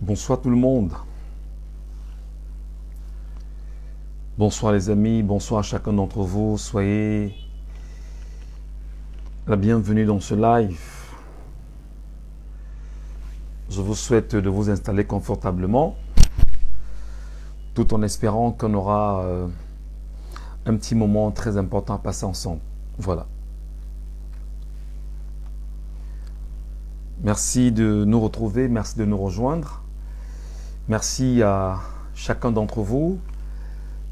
Bonsoir tout le monde. Bonsoir les amis, bonsoir à chacun d'entre vous. Soyez la bienvenue dans ce live. Je vous souhaite de vous installer confortablement, tout en espérant qu'on aura un petit moment très important à passer ensemble. Voilà. Merci de nous retrouver, merci de nous rejoindre. Merci à chacun d'entre vous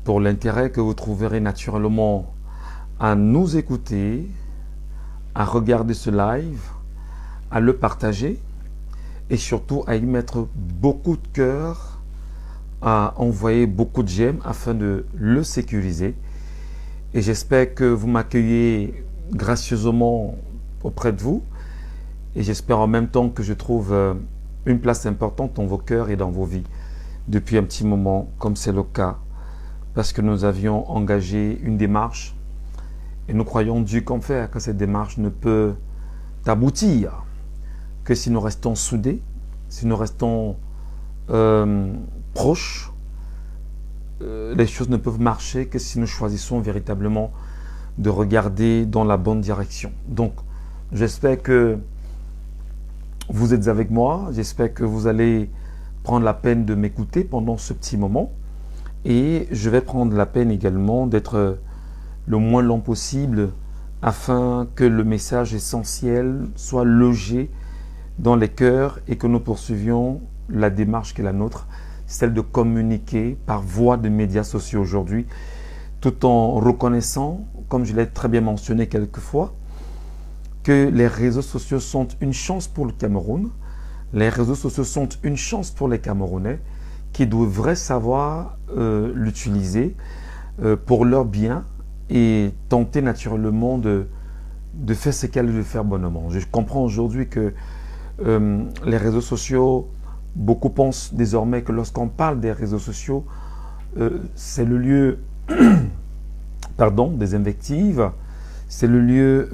pour l'intérêt que vous trouverez naturellement à nous écouter, à regarder ce live, à le partager et surtout à y mettre beaucoup de cœur, à envoyer beaucoup de j'aime afin de le sécuriser. Et j'espère que vous m'accueillez gracieusement auprès de vous. Et j'espère en même temps que je trouve une place importante dans vos cœurs et dans vos vies depuis un petit moment, comme c'est le cas, parce que nous avions engagé une démarche et nous croyons Dieu comme faire que cette démarche ne peut aboutir que si nous restons soudés, si nous restons proches. Les choses ne peuvent marcher que si nous choisissons véritablement de regarder dans la bonne direction. Donc, j'espère que vous êtes avec moi, j'espère que vous allez prendre la peine de m'écouter pendant ce petit moment et je vais prendre la peine également d'être le moins long possible afin que le message essentiel soit logé dans les cœurs et que nous poursuivions la démarche qui est la nôtre, celle de communiquer par voie de médias sociaux aujourd'hui, tout en reconnaissant, comme je l'ai très bien mentionné quelquefois, que les réseaux sociaux sont une chance pour le Cameroun. Les réseaux sociaux sont une chance pour les Camerounais qui devraient savoir l'utiliser pour leur bien et tenter naturellement de faire ce qu'elle veut faire bonnement. Je comprends aujourd'hui que les réseaux sociaux, beaucoup pensent désormais que lorsqu'on parle des réseaux sociaux, c'est le lieu des invectives, c'est le lieu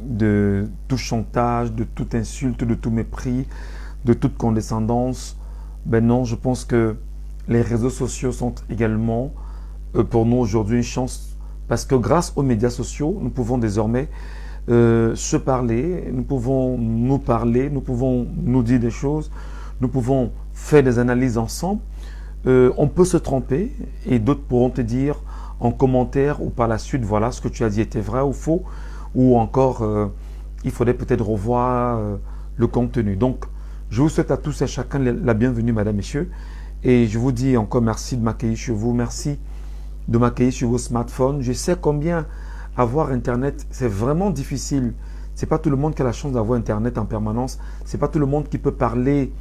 de tout chantage, de toute insulte, de tout mépris, de toute condescendance. Ben non, je pense que les réseaux sociaux sont également pour nous aujourd'hui une chance parce que grâce aux médias sociaux, nous pouvons désormais se parler, nous pouvons nous parler, nous pouvons nous dire des choses, nous pouvons faire des analyses ensemble. On peut se tromper et d'autres pourront te dire en commentaire ou par la suite, voilà, ce que tu as dit était vrai ou faux, ou encore, il faudrait peut-être revoir le contenu. Donc, je vous souhaite à tous et à chacun la bienvenue, mesdames, messieurs, et je vous dis encore merci de m'accueillir chez vous, merci de m'accueillir sur vos smartphones. Je sais combien avoir Internet, c'est vraiment difficile. C'est pas tout le monde qui a la chance d'avoir Internet en permanence. C'est pas tout le monde qui peut parler,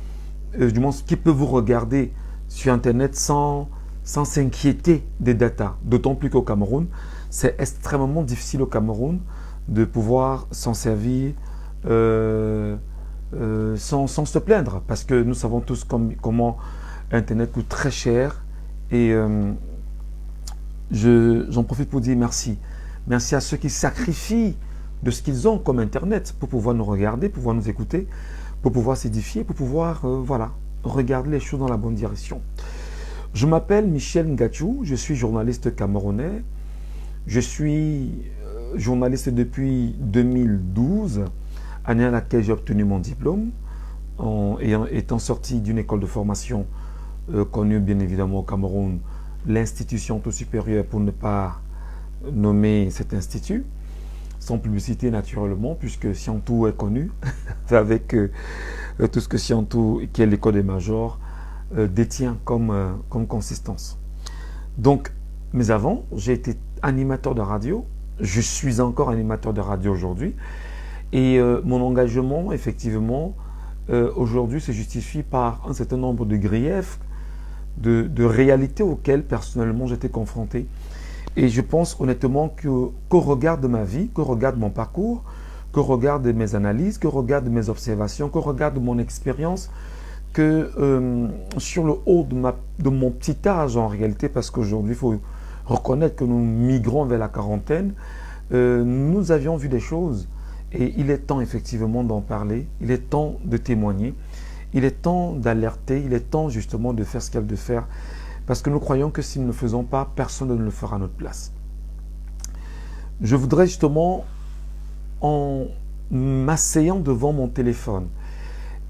du moins qui peut vous regarder sur Internet sans s'inquiéter des datas. D'autant plus qu'au Cameroun, c'est extrêmement difficile au Cameroun de pouvoir s'en servir sans se plaindre. Parce que nous savons tous comment Internet coûte très cher. Et j'en profite pour dire merci. Merci à ceux qui sacrifient de ce qu'ils ont comme Internet pour pouvoir nous regarder, pour pouvoir nous écouter, pour pouvoir s'édifier, pour pouvoir voilà, regarder les choses dans la bonne direction. Je m'appelle Michel Ngachou, je suis journaliste camerounais. Je suis journaliste depuis 2012, année à laquelle j'ai obtenu mon diplôme, étant sorti d'une école de formation connue bien évidemment au Cameroun, l'institution tout supérieure pour ne pas nommer cet institut, sans publicité naturellement, puisque Scientou est connu, avec tout ce que Scientou, qui est l'école des majors, détient comme consistance. Donc, mais avant, j'ai été animateur de radio, je suis encore animateur de radio aujourd'hui, et mon engagement, effectivement, aujourd'hui se justifie par un certain nombre de griefs, de réalités auxquelles personnellement j'étais confronté. Et je pense honnêtement qu'au regard de ma vie, qu'au regard de mon parcours, qu'au regard de mes analyses, qu'au regard de mes observations, qu'au regard de mon expérience, que sur le haut de mon petit âge en réalité, parce qu'aujourd'hui il faut reconnaître que nous migrons vers la quarantaine, nous avions vu des choses et il est temps effectivement d'en parler, il est temps de témoigner Il est temps d'alerter, il est temps justement de faire ce qu'il y a de faire, parce que nous croyons que si nous ne le faisons pas, personne ne le fera à notre place. Je voudrais justement, en m'asseyant devant mon téléphone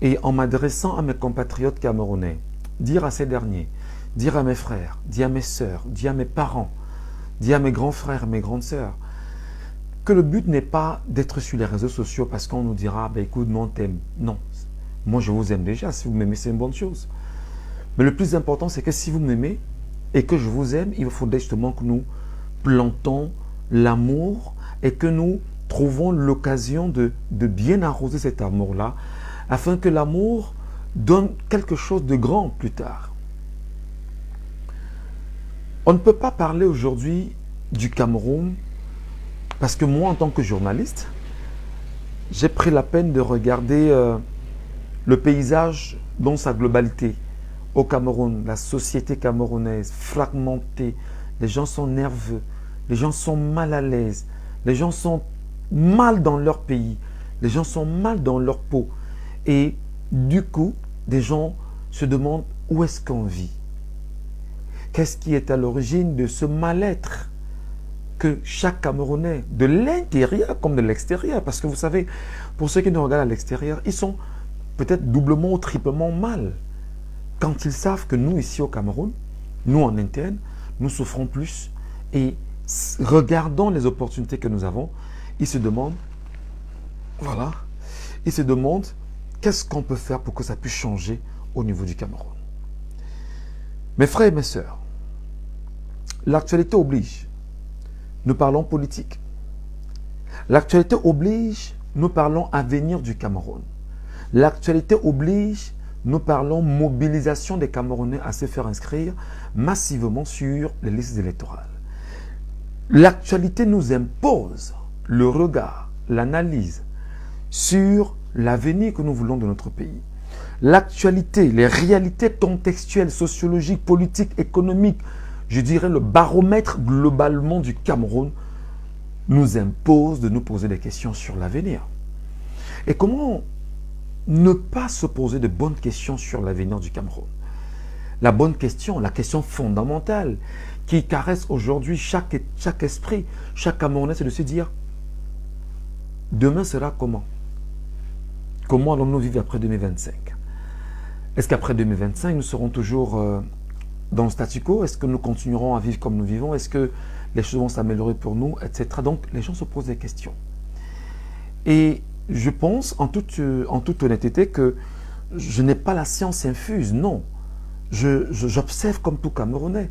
et en m'adressant à mes compatriotes camerounais, dire à ces derniers, dire à mes frères, dire à mes sœurs, dire à mes parents, dire à mes grands frères, mes grandes sœurs, que le but n'est pas d'être sur les réseaux sociaux parce qu'on nous dira, ben écoute, non, t'aimes. Non, moi je vous aime déjà, si vous m'aimez, c'est une bonne chose. Mais le plus important, c'est que si vous m'aimez et que je vous aime, il faudrait justement que nous plantons l'amour et que nous trouvons l'occasion de bien arroser cet amour-là, afin que l'amour donne quelque chose de grand plus tard. On ne peut pas parler aujourd'hui du Cameroun parce que moi, en tant que journaliste, j'ai pris la peine de regarder le paysage dans sa globalité au Cameroun, la société camerounaise fragmentée, les gens sont nerveux, les gens sont mal à l'aise, les gens sont mal dans leur pays, les gens sont mal dans leur peau. Et du coup, des gens se demandent où est-ce qu'on vit. Qu'est-ce qui est à l'origine de ce mal-être que chaque Camerounais, de l'intérieur comme de l'extérieur, parce que vous savez, pour ceux qui nous regardent à l'extérieur, ils sont peut-être doublement ou triplement mal. Quand ils savent que nous, ici au Cameroun, nous en interne, nous souffrons plus et regardant les opportunités que nous avons, ils se demandent, voilà, ils se demandent qu'est-ce qu'on peut faire pour que ça puisse changer au niveau du Cameroun. Mes frères et mes sœurs, l'actualité oblige. Nous parlons politique. L'actualité oblige, nous parlons avenir du Cameroun. L'actualité oblige, nous parlons mobilisation des Camerounais à se faire inscrire massivement sur les listes électorales. L'actualité nous impose le regard, l'analyse sur l'avenir que nous voulons de notre pays. L'actualité, les réalités contextuelles, sociologiques, politiques, économiques, je dirais le baromètre globalement du Cameroun nous impose de nous poser des questions sur l'avenir. Et comment ne pas se poser de bonnes questions sur l'avenir du Cameroun? La bonne question, la question fondamentale qui caresse aujourd'hui chaque esprit, chaque Camerounais, c'est de se dire demain sera comment? Comment allons-nous vivre après 2025? Est-ce qu'après 2025, nous serons toujours dans le statu quo? Est-ce que nous continuerons à vivre comme nous vivons? Est-ce que les choses vont s'améliorer pour nous, etc. Donc, les gens se posent des questions. Et je pense, en toute honnêteté, que je n'ai pas la science infuse, non. J'observe comme tout Camerounais.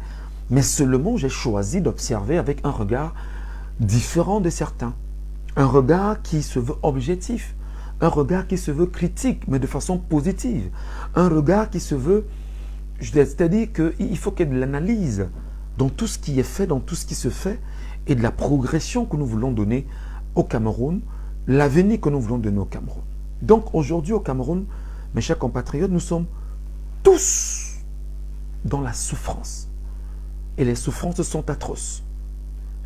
Mais seulement, j'ai choisi d'observer avec un regard différent de certains. Un regard qui se veut objectif. Un regard qui se veut critique, mais de façon positive. Un regard qui se veut, c'est-à-dire qu'il faut qu'il y ait de l'analyse dans tout ce qui est fait, dans tout ce qui se fait, et de la progression que nous voulons donner au Cameroun, l'avenir que nous voulons donner au Cameroun. Donc aujourd'hui au Cameroun, mes chers compatriotes, nous sommes tous dans la souffrance. Et les souffrances sont atroces.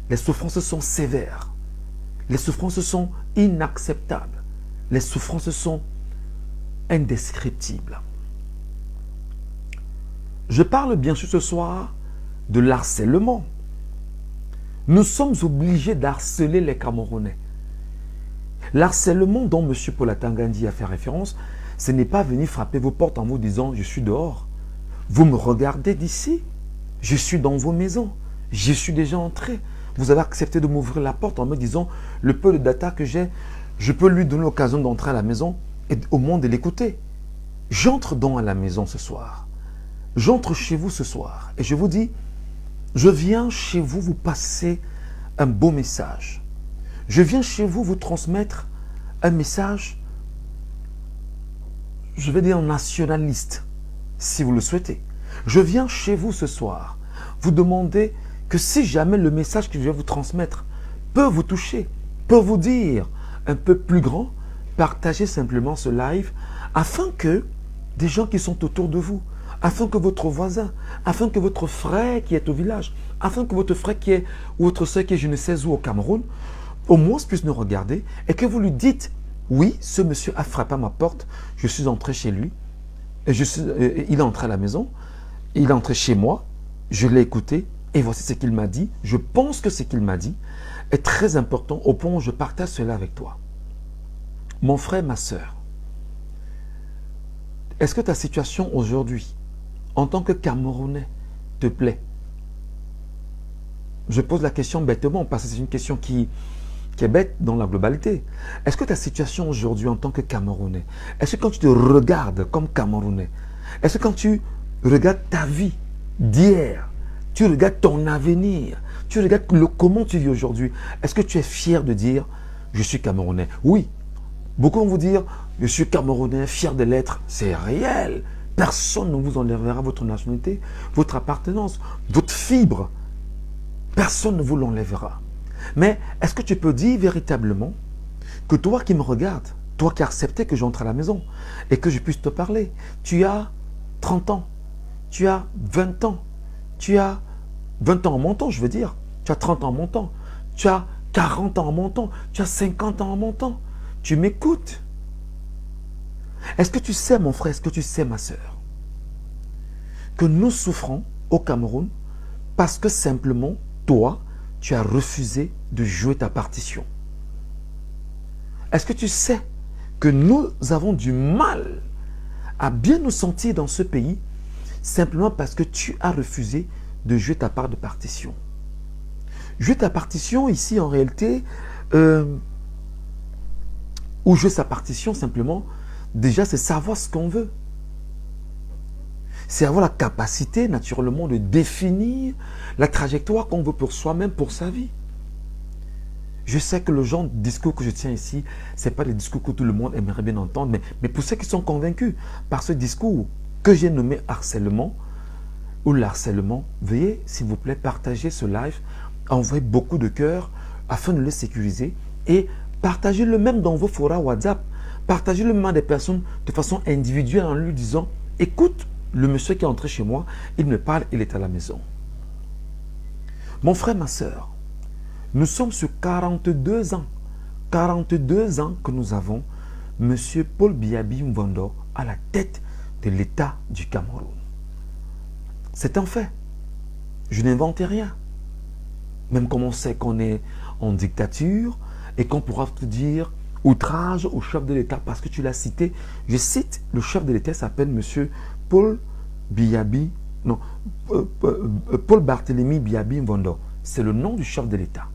Les souffrances sont sévères. Les souffrances sont inacceptables. Les souffrances sont indescriptibles. Je parle bien sûr ce soir de l'harcèlement. Nous sommes obligés d'harceler les Camerounais. L'harcèlement dont M. Paul Atanga Ndim a fait référence, ce n'est pas venir frapper vos portes en vous disant « je suis dehors ». Vous me regardez d'ici, je suis dans vos maisons, je suis déjà entré. Vous avez accepté de m'ouvrir la porte en me disant « le peu de data que j'ai, je peux lui donner l'occasion d'entrer à la maison et au moins de l'écouter ». J'entre donc à la maison ce soir. J'entre chez vous ce soir et je vous dis, je viens chez vous vous passer un beau message. Je viens chez vous vous transmettre un message, je vais dire nationaliste, si vous le souhaitez. Je viens chez vous ce soir vous demander que si jamais le message que je vais vous transmettre peut vous toucher, peut vous dire un peu plus grand, partagez simplement ce live afin que des gens qui sont autour de vous, afin que votre voisin, afin que votre frère qui est au village, afin que votre frère qui est, ou votre soeur qui est je ne sais où au Cameroun, au moins puisse nous regarder et que vous lui dites, oui, ce monsieur a frappé à ma porte, je suis entré chez lui, Il est entré à la maison, il est entré chez moi, je l'ai écouté, et voici ce qu'il m'a dit. Je pense que ce qu'il m'a dit est très important au point où je partage cela avec toi. Mon frère, ma soeur, est-ce que ta situation aujourd'hui, en tant que Camerounais, te plaît? Je pose la question bêtement parce que c'est une question qui est bête dans la globalité. Est-ce que ta situation aujourd'hui en tant que Camerounais, est-ce que quand tu te regardes comme Camerounais, est-ce que quand tu regardes ta vie d'hier, tu regardes ton avenir, tu regardes comment tu vis aujourd'hui, est-ce que tu es fier de dire « je suis Camerounais » Oui, beaucoup vont vous dire « je suis Camerounais, fier de l'être ». C'est réel. Personne ne vous enlèvera votre nationalité, votre appartenance, votre fibre. Personne ne vous l'enlèvera. Mais est-ce que tu peux dire véritablement que toi qui me regardes, toi qui as accepté que j'entre à la maison et que je puisse te parler, tu as 30 ans, tu as 20 ans, tu as 20 ans en montant, je veux dire, tu as 30 ans en montant, tu as 40 ans en montant, tu as 50 ans en montant, tu m'écoutes. Est-ce que tu sais, mon frère, est-ce que tu sais, ma soeur, que nous souffrons au Cameroun parce que simplement, toi, tu as refusé de jouer ta partition? Est-ce que tu sais que nous avons du mal à bien nous sentir dans ce pays simplement parce que tu as refusé de jouer ta part de partition? Jouer ta partition ici en réalité, ou jouer sa partition simplement, déjà c'est savoir ce qu'on veut. C'est avoir la capacité naturellement de définir la trajectoire qu'on veut pour soi-même, pour sa vie. Je sais que le genre de discours que je tiens ici, ce n'est pas les discours que tout le monde aimerait bien entendre, mais pour ceux qui sont convaincus par ce discours que j'ai nommé harcèlement ou l'harcèlement, veuillez s'il vous plaît partager ce live, envoyer beaucoup de cœur afin de le sécuriser et partagez-le même dans vos forums WhatsApp. Partagez-le même à des personnes de façon individuelle en lui disant « Écoute, le monsieur qui est entré chez moi, il me parle, il est à la maison. » Mon frère, ma soeur, nous sommes sur 42 ans. 42 ans que nous avons M. Paul Biya Mvondo à la tête de l'État du Cameroun. C'est un fait. Je n'invente rien. Même comme on sait qu'on est en dictature et qu'on pourra te dire outrage au chef de l'État parce que tu l'as cité. Je cite, le chef de l'État s'appelle M. Paul Barthélemy Biya Mvondo. C'est le nom du chef de l'État.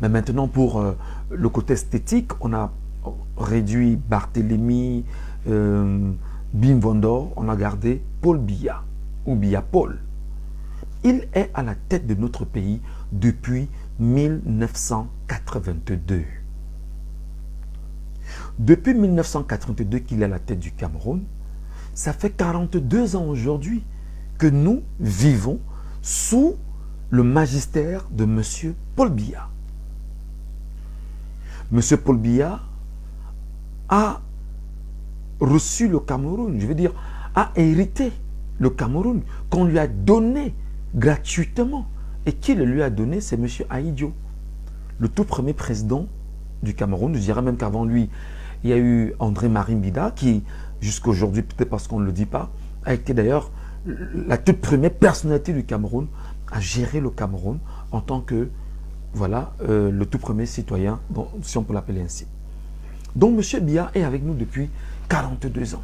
Mais maintenant, pour le côté esthétique, on a réduit Barthélemy Mvondo, on a gardé Paul Biya ou Biya Paul. Il est à la tête de notre pays depuis 1982. Depuis 1982 qu'il est à la tête du Cameroun, ça fait 42 ans aujourd'hui que nous vivons sous le magistère de M. Paul Biya. M. Paul Biya a reçu le Cameroun, je veux dire, a hérité le Cameroun qu'on lui a donné gratuitement. Et qui le lui a donné, c'est M. Ahidjo, le tout premier président du Cameroun. Je dirais même qu'avant lui, il y a eu André-Marie Mbida qui, jusqu'à aujourd'hui, peut-être parce qu'on ne le dit pas, a été d'ailleurs la toute première personnalité du Cameroun à gérer le Cameroun en tant que, voilà, le tout premier citoyen, si on peut l'appeler ainsi. Donc M. Biya est avec nous depuis 42 ans.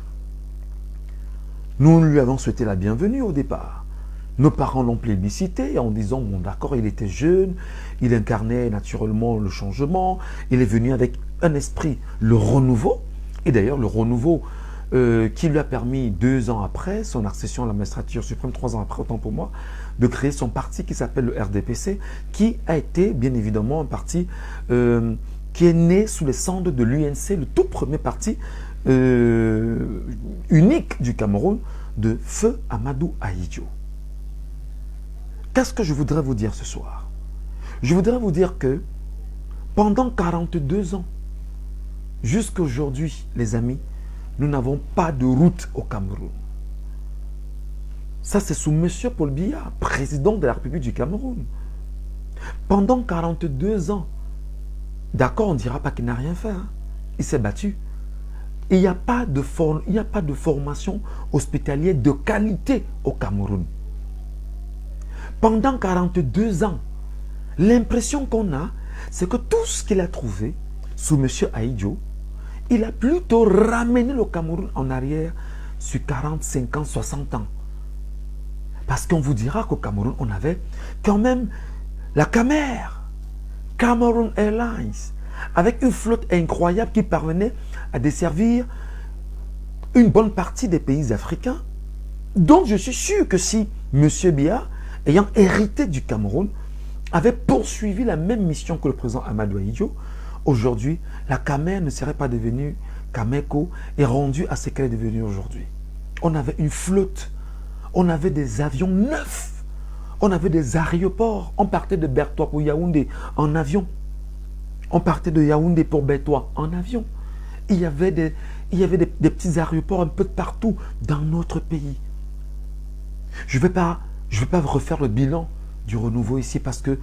Nous lui avons souhaité la bienvenue au départ. Nos parents l'ont plébiscité en disant, bon d'accord, il était jeune, il incarnait naturellement le changement, il est venu avec un esprit, le renouveau, et d'ailleurs le renouveau qui lui a permis 2 ans après son accession à la magistrature suprême, 3 ans après, autant pour moi, de créer son parti qui s'appelle le RDPC, qui a été bien évidemment un parti qui est né sous les cendres de l'UNC, le tout premier parti unique du Cameroun, de Feu Amadou Ahidjo. Qu'est-ce que je voudrais vous dire ce soir? Je voudrais vous dire que pendant 42 ans, jusqu'à aujourd'hui, les amis, nous n'avons pas de route au Cameroun. Ça, c'est sous M. Paul Biya, président de la République du Cameroun. Pendant 42 ans, d'accord, on ne dira pas qu'il n'a rien fait. Hein. Il s'est battu. il n'y a pas de formation hospitalière de qualité au Cameroun. Pendant 42 ans, l'impression qu'on a, c'est que tout ce qu'il a trouvé sous M. Ahidjo, il a plutôt ramené le Cameroun en arrière sur 40, 50, 60 ans. Parce qu'on vous dira qu'au Cameroun, on avait quand même la Cameroon Airlines, avec une flotte incroyable qui parvenait à desservir une bonne partie des pays africains. Donc je suis sûr que si M. Biya, ayant hérité du Cameroun, avait poursuivi la même mission que le président Amadou Ahidjo, aujourd'hui, la Camer ne serait pas devenue Cameco et rendue à ce qu'elle est devenue aujourd'hui. On avait une flotte, on avait des avions neufs, on avait des aéroports. On partait de Bertois pour Yaoundé en avion. On partait de Yaoundé pour Bertois en avion. Il y avait des petits aéroports un peu de partout dans notre pays. Je ne vais pas refaire le bilan du renouveau ici parce que,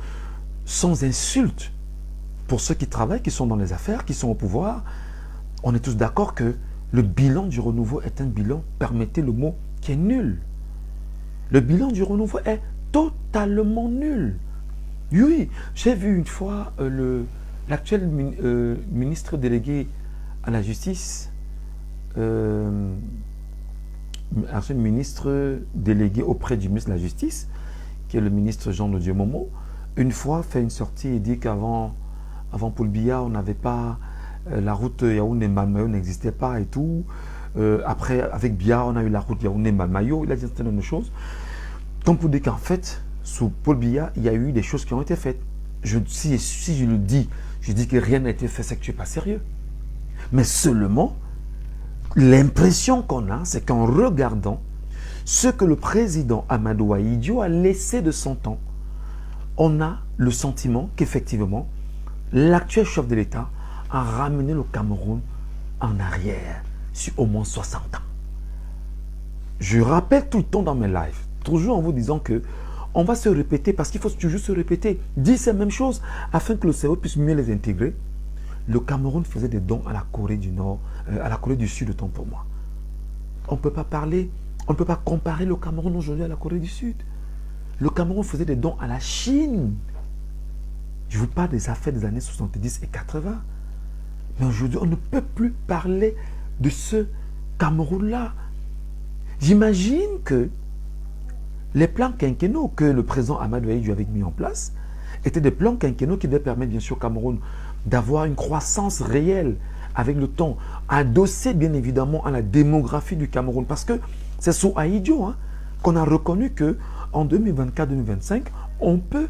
sans insulte, pour ceux qui travaillent, qui sont dans les affaires, qui sont au pouvoir, on est tous d'accord que le bilan du renouveau est un bilan, permettez le mot, qui est nul. Le bilan du renouveau est totalement nul. Oui, j'ai vu une fois l'actuel ministre délégué à la justice, ministre délégué auprès du ministre de la Justice, qui est le ministre Jean de Dieu Momo, une fois fait une sortie et dit qu'avant Paul Biya, on n'avait pas la route Yaoundé-Malmayo n'existait pas et tout. Après, avec Biya, on a eu la route Yaoundé-Malmayo. Il a dit un certain nombre de choses. Comme pour dire qu'en fait, sous Paul Biya, il y a eu des choses qui ont été faites. Si je le dis, je dis que rien n'a été fait, c'est que tu n'es pas sérieux. Mais seulement, l'impression qu'on a, c'est qu'en regardant ce que le président Amadou Ahidjo a laissé de son temps, on a le sentiment qu'effectivement, l'actuel chef de l'État a ramené le Cameroun en arrière sur au moins 60 ans. Je rappelle tout le temps dans mes lives, toujours en vous disant que on va se répéter parce qu'il faut toujours se répéter, dire ces mêmes choses afin que le cerveau puisse mieux les intégrer. Le Cameroun faisait des dons à la Corée du Nord, à la Corée du Sud, autant pour moi. On ne peut pas parler, on ne peut pas comparer le Cameroun aujourd'hui à la Corée du Sud. Le Cameroun faisait des dons à la Chine. Je vous parle des affaires des années 70 et 80. Mais aujourd'hui, on ne peut plus parler de ce Cameroun-là. J'imagine que les plans quinquennaux que le président Amadou Ahidjo avait mis en place étaient des plans quinquennaux qui devaient permettre bien sûr au Cameroun d'avoir une croissance réelle avec le temps, adossé bien évidemment à la démographie du Cameroun. Parce que c'est sous Ahidjo qu'on a reconnu qu'en 2024-2025, on peut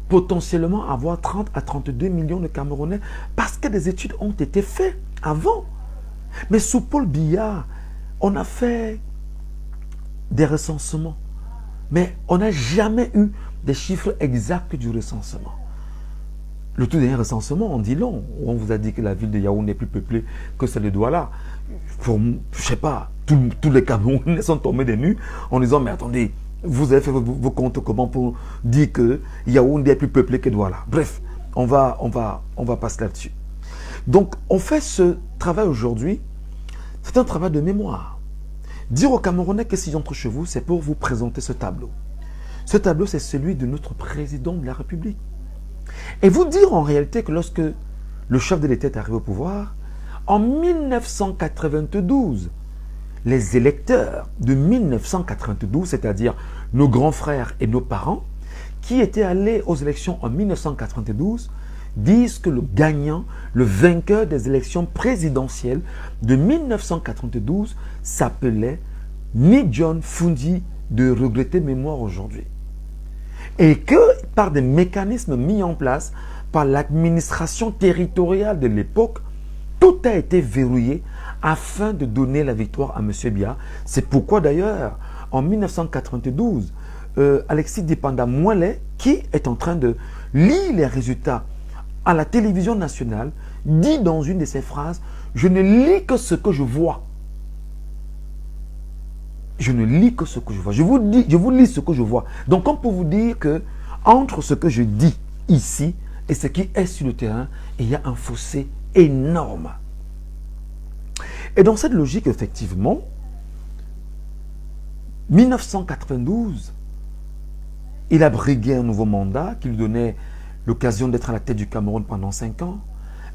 potentiellement avoir 30 à 32 millions de Camerounais parce que des études ont été faites avant. Mais sous Paul Biya, on a fait des recensements. Mais on n'a jamais eu des chiffres exacts du recensement. Le tout dernier recensement, on dit long. On vous a dit que la ville de Yaoundé est plus peuplée que celle de Douala. Pour, je ne sais pas, tous les Camerounais sont tombés des nues en disant, mais attendez, vous avez fait vos comptes comment pour dire que Yaoundé est plus peuplé que Douala. Bref, on va passer là-dessus. Donc, on fait ce travail aujourd'hui. C'est un travail de mémoire. Dire aux Camerounais que s'ils entrent chez vous, c'est pour vous présenter ce tableau. Ce tableau, c'est celui de notre président de la République. Et vous dire en réalité que lorsque le chef de l'État est arrivé au pouvoir, en 1992, les électeurs de 1992, c'est-à-dire nos grands frères et nos parents, qui étaient allés aux élections en 1992, disent que le gagnant, le vainqueur des élections présidentielles de 1992 s'appelait Ni John Fundi de regretter mémoire aujourd'hui. Et que par des mécanismes mis en place par l'administration territoriale de l'époque, tout a été verrouillé afin de donner la victoire à M. Biya. C'est pourquoi d'ailleurs, en 1992, Alexis Dipanda Moilet, qui est en train de lire les résultats à la télévision nationale, dit dans une de ses phrases, « Je ne lis que ce que je vois. » Je ne lis que ce que je vois. Je vous lis ce que je vois. Donc, on peut vous dire que entre ce que je dis ici et ce qui est sur le terrain, il y a un fossé énorme. Et dans cette logique, effectivement, 1992, il a brigué un nouveau mandat qui lui donnait l'occasion d'être à la tête du Cameroun pendant 5 ans,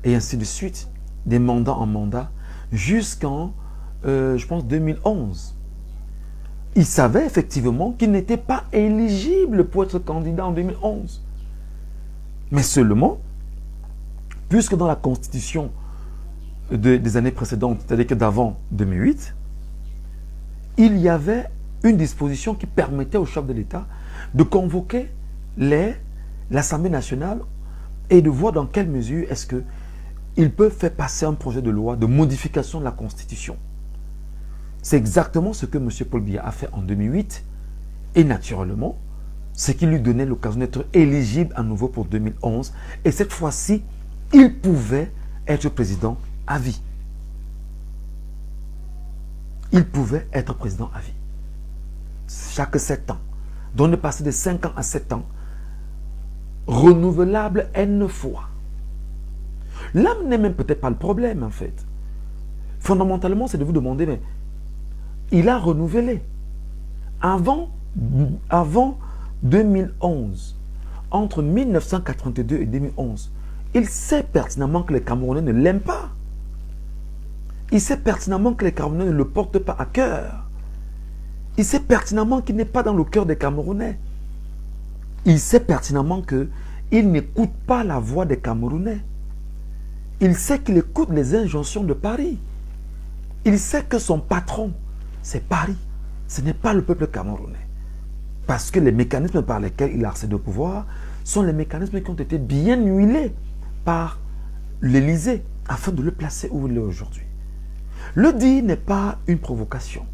et ainsi de suite, des mandats en mandat, jusqu'en, je pense, 2011. Il savait effectivement qu'il n'était pas éligible pour être candidat en 2011. Mais seulement, puisque dans la constitution des années précédentes, c'est-à-dire que d'avant 2008, il y avait une disposition qui permettait au chef de l'État de convoquer l'Assemblée nationale et de voir dans quelle mesure est-ce qu'il peut faire passer un projet de loi de modification de la Constitution. C'est exactement ce que M. Paul Biya a fait en 2008 et naturellement, ce qui lui donnait l'occasion d'être éligible à nouveau pour 2011 et cette fois-ci, il pouvait être président à vie. Il pouvait être président à vie. Chaque 7 ans. Donc de passer de 5 ans à 7 ans, renouvelable N fois. Là n'est même peut-être pas le problème en fait. Fondamentalement, c'est de vous demander, mais il a renouvelé. Avant 2011, entre 1982 et 2011, il sait pertinemment que les Camerounais ne l'aiment pas. Il sait pertinemment que les Camerounais ne le portent pas à cœur. Il sait pertinemment qu'il n'est pas dans le cœur des Camerounais. Il sait pertinemment qu'il n'écoute pas la voix des Camerounais. Il sait qu'il écoute les injonctions de Paris. Il sait que son patron, c'est Paris. Ce n'est pas le peuple camerounais. Parce que les mécanismes par lesquels il a accédé au pouvoir sont les mécanismes qui ont été bien huilés par l'Élysée afin de le placer où il est aujourd'hui. Le dire n'est pas une provocation.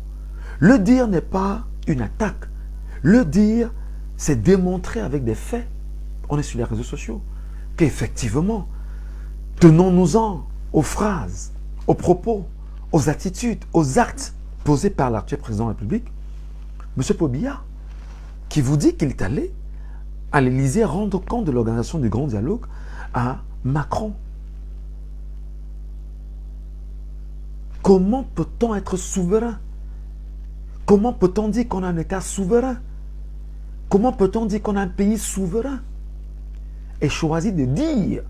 Le dire n'est pas une attaque. Le dire, c'est démontrer avec des faits, on est sur les réseaux sociaux, qu'effectivement, tenons-nous-en aux phrases, aux propos, aux attitudes, aux actes posés par l'actuel président de la République, M. Paul Biya, qui vous dit qu'il est allé à l'Élysée rendre compte de l'organisation du grand dialogue à Macron. Comment peut-on être souverain? Comment peut-on dire qu'on a un État souverain? Comment peut-on dire qu'on a un pays souverain? Et choisir de dire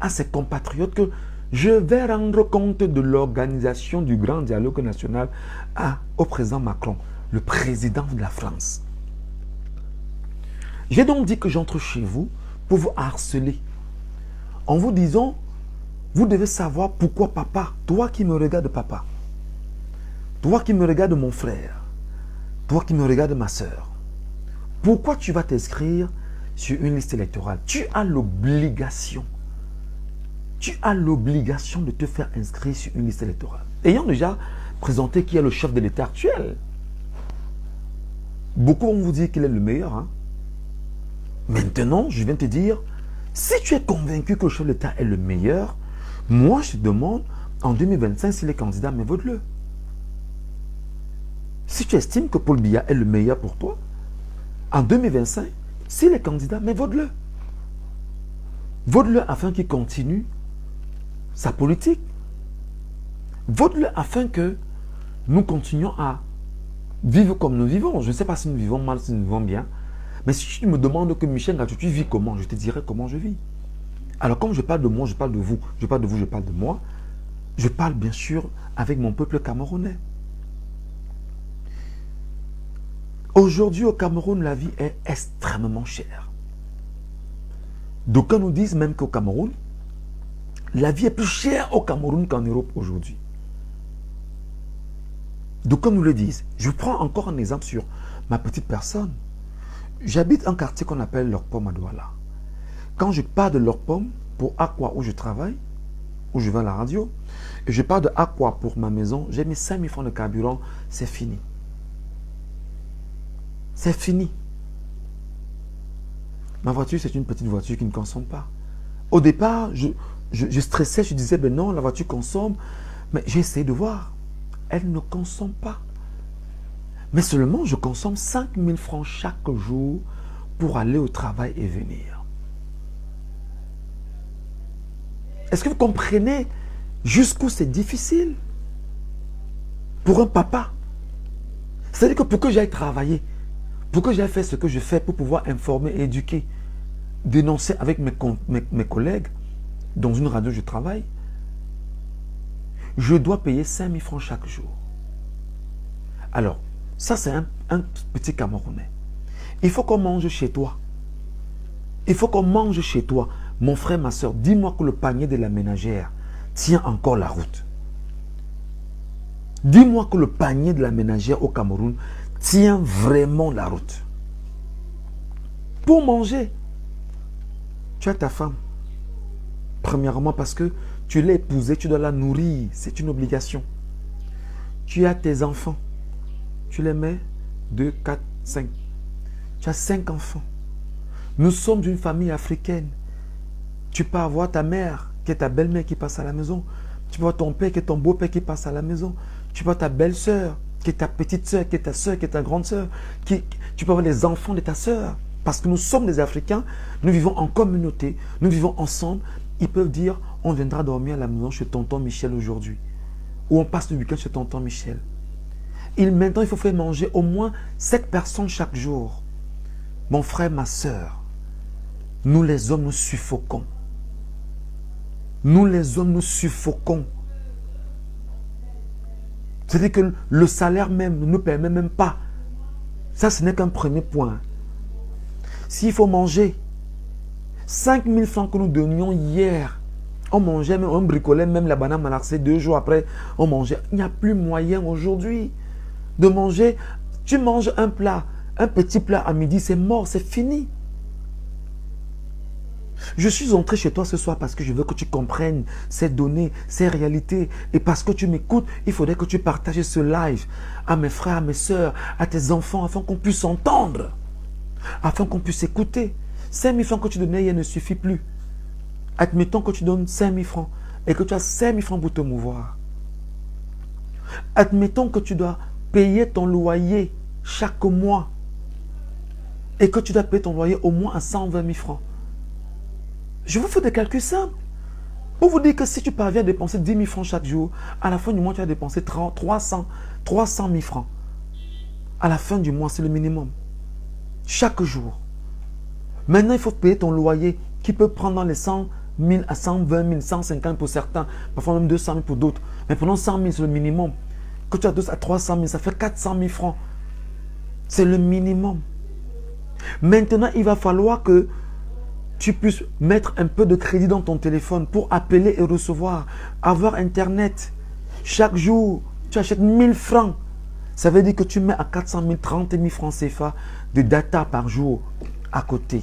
à ses compatriotes que je vais rendre compte de l'organisation du grand dialogue national au président Macron, le président de la France. J'ai donc dit que j'entre chez vous pour vous harceler. En vous disant, vous devez savoir pourquoi papa, toi qui me regardes papa, toi qui me regardes mon frère, toi qui me regardes ma soeur, pourquoi tu vas t'inscrire sur une liste électorale? Tu as l'obligation de te faire inscrire sur une liste électorale. Ayant déjà présenté qui est le chef de l'État actuel, beaucoup vont vous dire qu'il est le meilleur. Hein? Maintenant, je viens te dire, si tu es convaincu que le chef de l'État est le meilleur, moi je te demande, en 2025, s'il est candidat, mais vote-le. Si tu estimes que Paul Biya est le meilleur pour toi, en 2025, s'il est candidat, mais vote-le. Vote-le afin qu'il continue sa politique. Vote-le afin que nous continuions à vivre comme nous vivons. Je ne sais pas si nous vivons mal, si nous vivons bien. Mais si tu me demandes que Michel Ngatou, tu vis comment, je te dirai comment je vis. Alors comme je parle de moi, je parle de vous. Je parle de vous, je parle de moi. Je parle bien sûr avec mon peuple camerounais. Aujourd'hui au Cameroun, la vie est extrêmement chère. D'aucuns nous disent même qu'au Cameroun, la vie est plus chère au Cameroun qu'en Europe aujourd'hui. D'aucuns nous le disent. Je prends encore un exemple sur ma petite personne. J'habite un quartier qu'on appelle Lorpom à Douala. Quand je pars de Lorpom pour Aqua où je travaille, où je vais à la radio, et je pars de Aqua pour ma maison, j'ai mis 5 000 francs de carburant, c'est fini. C'est fini. Ma voiture, c'est une petite voiture qui ne consomme pas. Au départ, je stressais, je disais, ben non, la voiture consomme. Mais j'ai essayé de voir. Elle ne consomme pas. Mais seulement, je consomme 5 000 francs chaque jour pour aller au travail et venir. Est-ce que vous comprenez jusqu'où c'est difficile? Pour un papa. C'est-à-dire que pour que j'aille travailler, pour que j'aille faire ce que je fais, pour pouvoir informer et éduquer, dénoncer avec mes collègues, dans une radio où je travaille, je dois payer 5 000 francs chaque jour. Alors, ça c'est un petit Camerounais. Il faut qu'on mange chez toi. Il faut qu'on mange chez toi. Mon frère, ma soeur, dis-moi que le panier de la ménagère tient encore la route. Dis-moi que le panier de la ménagère au Cameroun tient vraiment la route. Pour manger, tu as ta femme. Premièrement parce que tu l'as épousée, tu dois la nourrir. C'est une obligation. Tu as tes enfants. Tu les mets 2, 4, 5. Tu as 5 enfants. Nous sommes d'une famille africaine. Tu peux avoir ta mère, qui est ta belle-mère qui passe à la maison. Tu peux avoir ton père, qui est ton beau-père qui passe à la maison. Tu peux avoir ta belle-sœur, qui est ta petite sœur, qui est ta sœur, qui est ta grande sœur. Tu peux avoir les enfants de ta sœur. Parce que nous sommes des Africains, nous vivons en communauté, nous vivons ensemble. Ils peuvent dire, on viendra dormir à la maison chez tonton Michel aujourd'hui. Ou on passe le week-end chez tonton Michel. Maintenant, il faut faire manger au moins 7 personnes chaque jour. Mon frère, ma soeur, nous les hommes, nous suffoquons. Nous les hommes, nous suffoquons. C'est-à-dire que le salaire même ne nous permet même pas. Ça, ce n'est qu'un premier point. S'il faut manger, 5 000 francs que nous donnions hier, on mangeait, on bricolait même la banane malaxée 2 jours après, on mangeait. Il n'y a plus moyen aujourd'hui de manger. Tu manges un plat, un petit plat à midi, c'est mort, c'est fini. Je suis entré chez toi ce soir parce que je veux que tu comprennes ces données, ces réalités. Et parce que tu m'écoutes, il faudrait que tu partages ce live à mes frères, à mes soeurs, à tes enfants, afin qu'on puisse entendre, afin qu'on puisse écouter. 5 000 francs que tu donnais hier ne suffit plus. Admettons que tu donnes 5 000 francs et que tu as 5 000 francs pour te mouvoir. Admettons que tu dois payer ton loyer chaque mois et que tu dois payer ton loyer au moins à 120 000 francs. Je vous fais des calculs simples. Pour vous dire que si tu parviens à dépenser 10 000 francs chaque jour, à la fin du mois, tu vas dépenser 300 000 francs. À la fin du mois, c'est le minimum. Chaque jour. Maintenant, il faut payer ton loyer qui peut prendre dans les 100 000 à 120 000, 150 pour certains, parfois même 200 000 pour d'autres. Mais prenons 100 000, c'est le minimum. Que tu as 2 à 300 000, ça fait 400 000 francs. C'est le minimum. Maintenant, il va falloir que tu puisses mettre un peu de crédit dans ton téléphone pour appeler et recevoir, avoir Internet. Chaque jour, tu achètes 1000 francs. Ça veut dire que tu mets à 400 000, 30 000 francs CFA de data par jour à côté.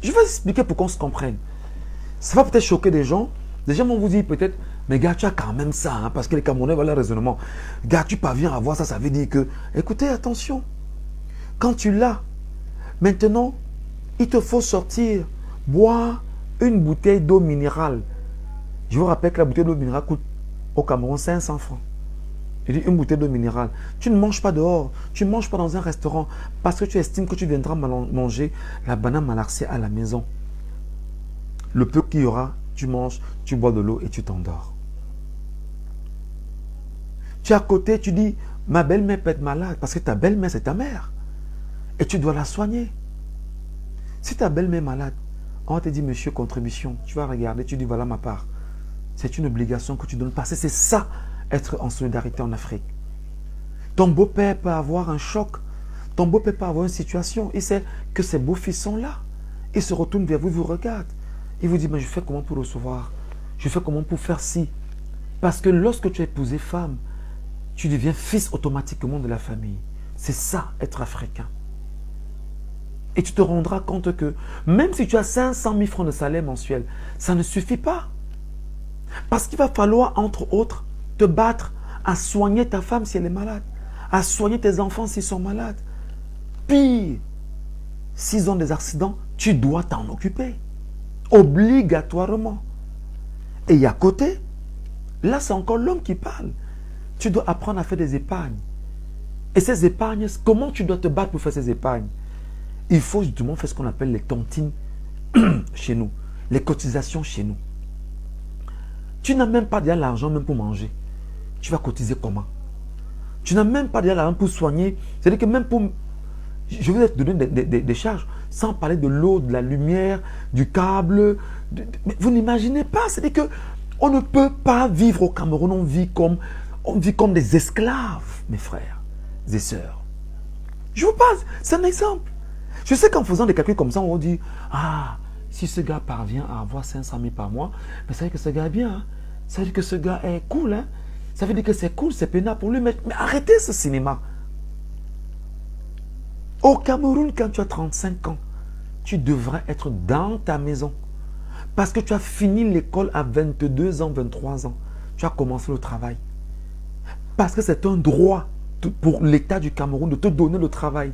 Je vais expliquer pour qu'on se comprenne. Ça va peut-être choquer des gens. Les gens vont vous dire peut-être, mais gars, tu as quand même ça, hein, parce que les Camerounais veulent le raisonnement. Gars, tu parviens à avoir ça, ça veut dire que, écoutez, attention, quand tu l'as, maintenant, il te faut sortir, boire une bouteille d'eau minérale. Je vous rappelle que la bouteille d'eau minérale coûte au Cameroun 500 francs. Je dis une bouteille d'eau minérale. Tu ne manges pas dehors, tu ne manges pas dans un restaurant parce que tu estimes que tu viendras manger la banane malaxée à la maison. Le peu qu'il y aura, tu manges, tu bois de l'eau et tu t'endors. Tu es à côté, tu dis, ma belle-mère peut être malade parce que ta belle-mère c'est ta mère. Et tu dois la soigner. Si ta belle-mère est malade, on te dit, monsieur, contribution. Tu vas regarder, tu dis, voilà ma part. C'est une obligation que tu donnes parce que c'est ça, être en solidarité en Afrique. Ton beau-père peut avoir un choc. Ton beau-père peut avoir une situation. Il sait que ses beaux-fils sont là. Il se retourne vers vous, il vous regarde. Il vous dit, mais je fais comment pour recevoir? Je fais comment pour faire ci? Parce que lorsque tu es épousé femme, tu deviens fils automatiquement de la famille. C'est ça, être africain. Et tu te rendras compte que même si tu as 500 000 francs de salaire mensuel, ça ne suffit pas. Parce qu'il va falloir, entre autres, te battre à soigner ta femme si elle est malade, à soigner tes enfants s'ils sont malades. Pire, s'ils ont des accidents, tu dois t'en occuper. Obligatoirement. Et à côté, là c'est encore l'homme qui parle. Tu dois apprendre à faire des épargnes. Et ces épargnes, comment tu dois te battre pour faire ces épargnes? Il faut justement faire ce qu'on appelle les tontines chez nous, les cotisations chez nous. Tu n'as même pas déjà l'argent même pour manger. Tu vas cotiser comment? Tu n'as même pas déjà l'argent pour soigner. C'est-à-dire que même pour... Je vous ai donné des charges, sans parler de l'eau, de la lumière, du câble. Mais vous n'imaginez pas. C'est-à-dire qu'on ne peut pas vivre au Cameroun. On vit comme des esclaves, mes frères et sœurs. Je vous passe, c'est un exemple. Je sais qu'en faisant des calculs comme ça, on dit, ah, si ce gars parvient à avoir 500 000 par mois, mais ça veut dire que ce gars est bien. Hein? Ça veut dire que ce gars est cool. Hein? Ça veut dire que c'est cool, c'est peinard pour lui. Mais arrêtez ce cinéma. Au Cameroun, quand tu as 35 ans, tu devrais être dans ta maison. Parce que tu as fini l'école à 22 ans, 23 ans. Tu as commencé le travail. Parce que c'est un droit pour l'État du Cameroun de te donner le travail.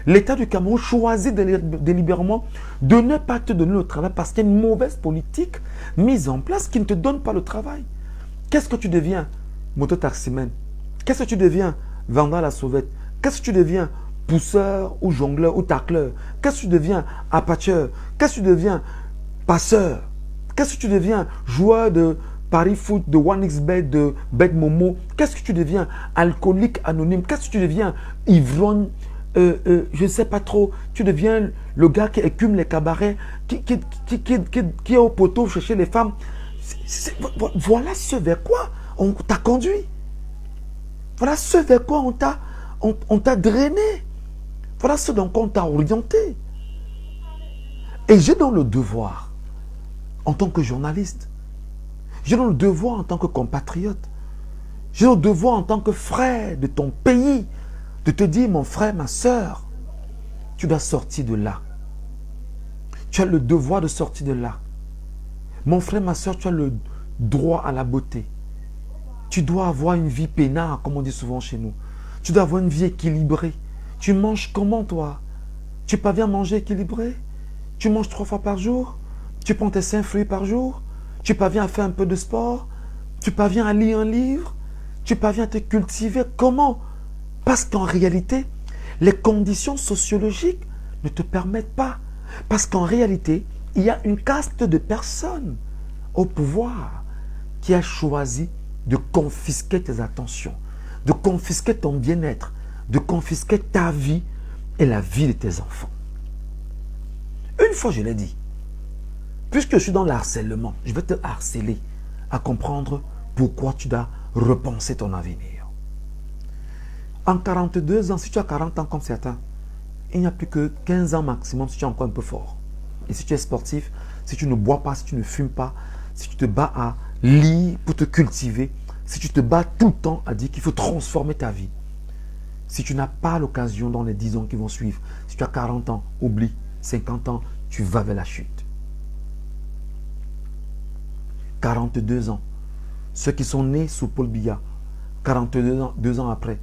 L'État du Cameroun choisit délibérément de ne pas te donner le travail parce qu'il y a une mauvaise politique mise en place qui ne te donne pas le travail. Qu'est-ce que tu deviens? Mototaximan. Qu'est-ce que tu deviens? Vendant à la sauvette. Qu'est-ce que tu deviens? Pousseur ou jongleur ou tacleur. Qu'est-ce que tu deviens? Apatheur. Qu'est-ce que tu deviens? Passeur. Qu'est-ce que tu deviens? Joueur de Paris Foot, de 1xBet, de BetMomo. Qu'est-ce que tu deviens? Alcoolique anonyme. Qu'est-ce que tu deviens? Ivrogne. Je ne sais pas trop. Tu deviens le gars qui écume les cabarets, qui est au poteau chercher les femmes. Voilà ce vers quoi on t'a conduit. Voilà ce vers quoi on t'a drainé. Voilà ce dans quoi on t'a orienté. Et j'ai donc le devoir, en tant que journaliste, j'ai donc le devoir en tant que compatriote, j'ai le devoir en tant que frère de ton pays, de te dire, mon frère, ma soeur, tu dois sortir de là. Tu as le devoir de sortir de là. Mon frère, ma soeur, tu as le droit à la beauté. Tu dois avoir une vie peinard, comme on dit souvent chez nous. Tu dois avoir une vie équilibrée. Tu manges comment, toi? Tu parviens à manger équilibré? Tu manges 3 fois par jour? Tu prends tes 5 fruits par jour? Tu parviens à faire un peu de sport? Tu parviens à lire un livre? Tu parviens à te cultiver? Comment? Parce qu'en réalité, les conditions sociologiques ne te permettent pas. Parce qu'en réalité, il y a une caste de personnes au pouvoir qui a choisi de confisquer tes attentions, de confisquer ton bien-être, de confisquer ta vie et la vie de tes enfants. Une fois, je l'ai dit, puisque je suis dans le harcèlement, je vais te harceler à comprendre pourquoi tu dois repenser ton avenir. En 42 ans, si tu as 40 ans comme certains, il n'y a plus que 15 ans maximum si tu es encore un peu fort. Et si tu es sportif, si tu ne bois pas, si tu ne fumes pas, si tu te bats à lire pour te cultiver, si tu te bats tout le temps à dire qu'il faut transformer ta vie, si tu n'as pas l'occasion dans les 10 ans qui vont suivre, si tu as 40 ans, oublie, 50 ans, tu vas vers la chute. 42 ans, ceux qui sont nés sous Paul Biya, 42 ans, 2 ans après,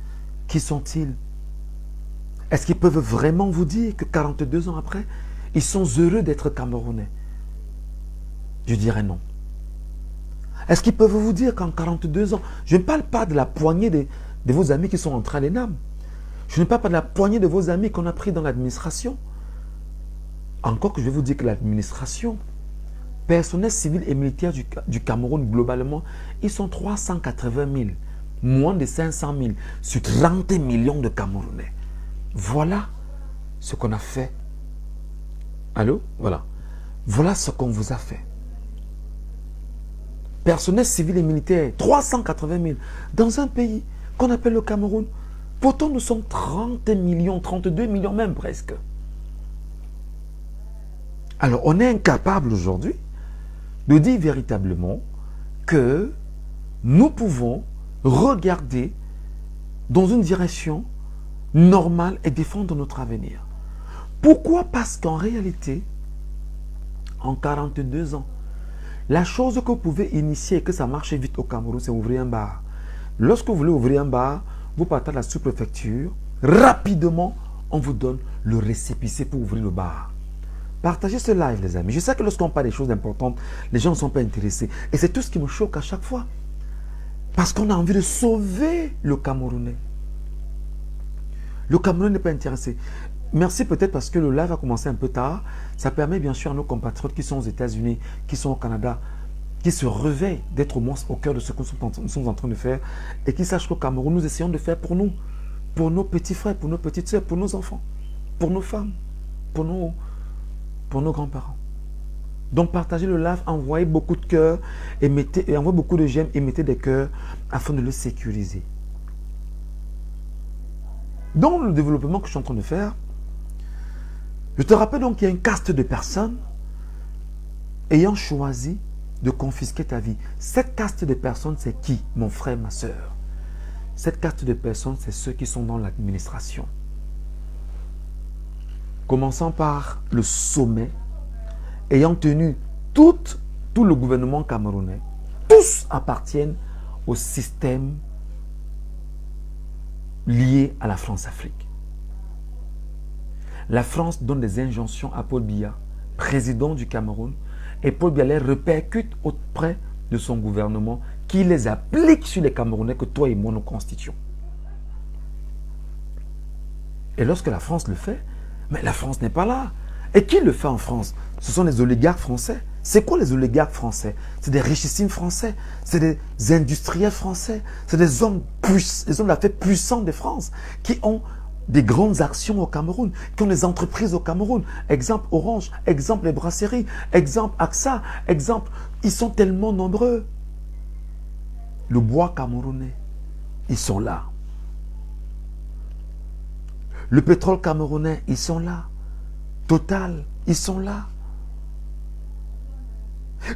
qui sont-ils? Est-ce qu'ils peuvent vraiment vous dire que 42 ans après, ils sont heureux d'être Camerounais? Je dirais non. Est-ce qu'ils peuvent vous dire qu'en 42 ans, je ne parle pas de la poignée de vos amis qui sont entrés à l'ENAM. Je ne parle pas de la poignée de vos amis qu'on a pris dans l'administration. Encore que je vais vous dire que l'administration, personnel civil et militaire du Cameroun globalement, ils sont 380 000. Moins de 500 000 sur 30 millions de Camerounais. Voilà ce qu'on a fait. Allô? Voilà. Voilà ce qu'on vous a fait. Personnel civil et militaire, 380 000 dans un pays qu'on appelle le Cameroun. Pourtant, nous sommes 30 millions, 32 millions même presque. Alors, on est incapable aujourd'hui de dire véritablement que nous pouvons regarder dans une direction normale et défendre notre avenir. Pourquoi? Parce qu'en réalité, en 42 ans, la chose que vous pouvez initier et que ça marche vite au Cameroun, c'est ouvrir un bar. Lorsque vous voulez ouvrir un bar, vous partez à la sous-préfecture, rapidement, on vous donne le récépissé pour ouvrir le bar. Partagez ce live, les amis. Je sais que lorsqu'on parle des choses importantes, les gens ne sont pas intéressés. Et c'est tout ce qui me choque à chaque fois. Parce qu'on a envie de sauver le Camerounais. Le Camerounais n'est pas intéressé. Merci peut-être parce que le live a commencé un peu tard. Ça permet bien sûr à nos compatriotes qui sont aux États-Unis, qui sont au Canada, qui se réveillent d'être au moins au cœur de ce que nous sommes en train de faire et qui sachent qu'au Cameroun, nous essayons de faire pour nous, pour nos petits frères, pour nos petites soeurs, pour nos enfants, pour nos femmes, pour nos grands-parents. Donc partagez le live, envoyez beaucoup de cœurs et envoyez beaucoup de j'aime et mettez des cœurs afin de le sécuriser. Dans le développement que je suis en train de faire, je te rappelle donc qu'il y a une caste de personnes ayant choisi de confisquer ta vie. Cette caste de personnes, c'est qui, mon frère, ma soeur? Cette caste de personnes, c'est ceux qui sont dans l'administration. Commençant par le sommet, ayant tenu tout le gouvernement camerounais, tous appartiennent au système lié à la France-Afrique. La France donne des injonctions à Paul Biya, président du Cameroun, et Paul Biya les répercute auprès de son gouvernement qui les applique sur les Camerounais que toi et moi nous constituons. Et lorsque la France le fait, mais la France n'est pas là. Et qui le fait en France? Ce sont les oligarques français. C'est quoi les oligarques français? C'est des richissimes français, c'est des industriels français, c'est des hommes d'affaires puissants de France qui ont des grandes actions au Cameroun, qui ont des entreprises au Cameroun. Exemple Orange, exemple les brasseries, exemple AXA, exemple, ils sont tellement nombreux. Le bois camerounais, ils sont là. Le pétrole camerounais, ils sont là. Total, ils sont là.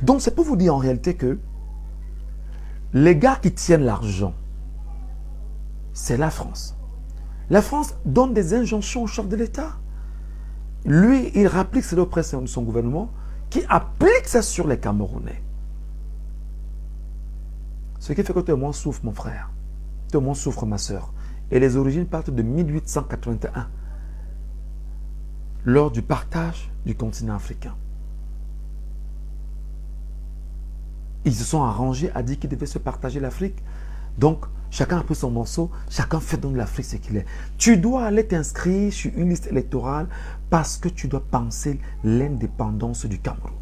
Donc c'est pour vous dire en réalité que les gars qui tiennent l'argent, c'est la France. La France donne des injonctions au chef de l'État. Lui, il rapplique cela auprès de son gouvernement qui applique ça sur les Camerounais. Ce qui fait que tout le monde souffre, mon frère. Tout le monde souffre, ma soeur. Et les origines partent de 1881, lors du partage du continent africain. Ils se sont arrangés à dire qu'ils devaient se partager l'Afrique. Donc, chacun a pris son morceau, chacun fait donc de l'Afrique ce qu'il est. Tu dois aller t'inscrire sur une liste électorale parce que tu dois penser l'indépendance du Cameroun.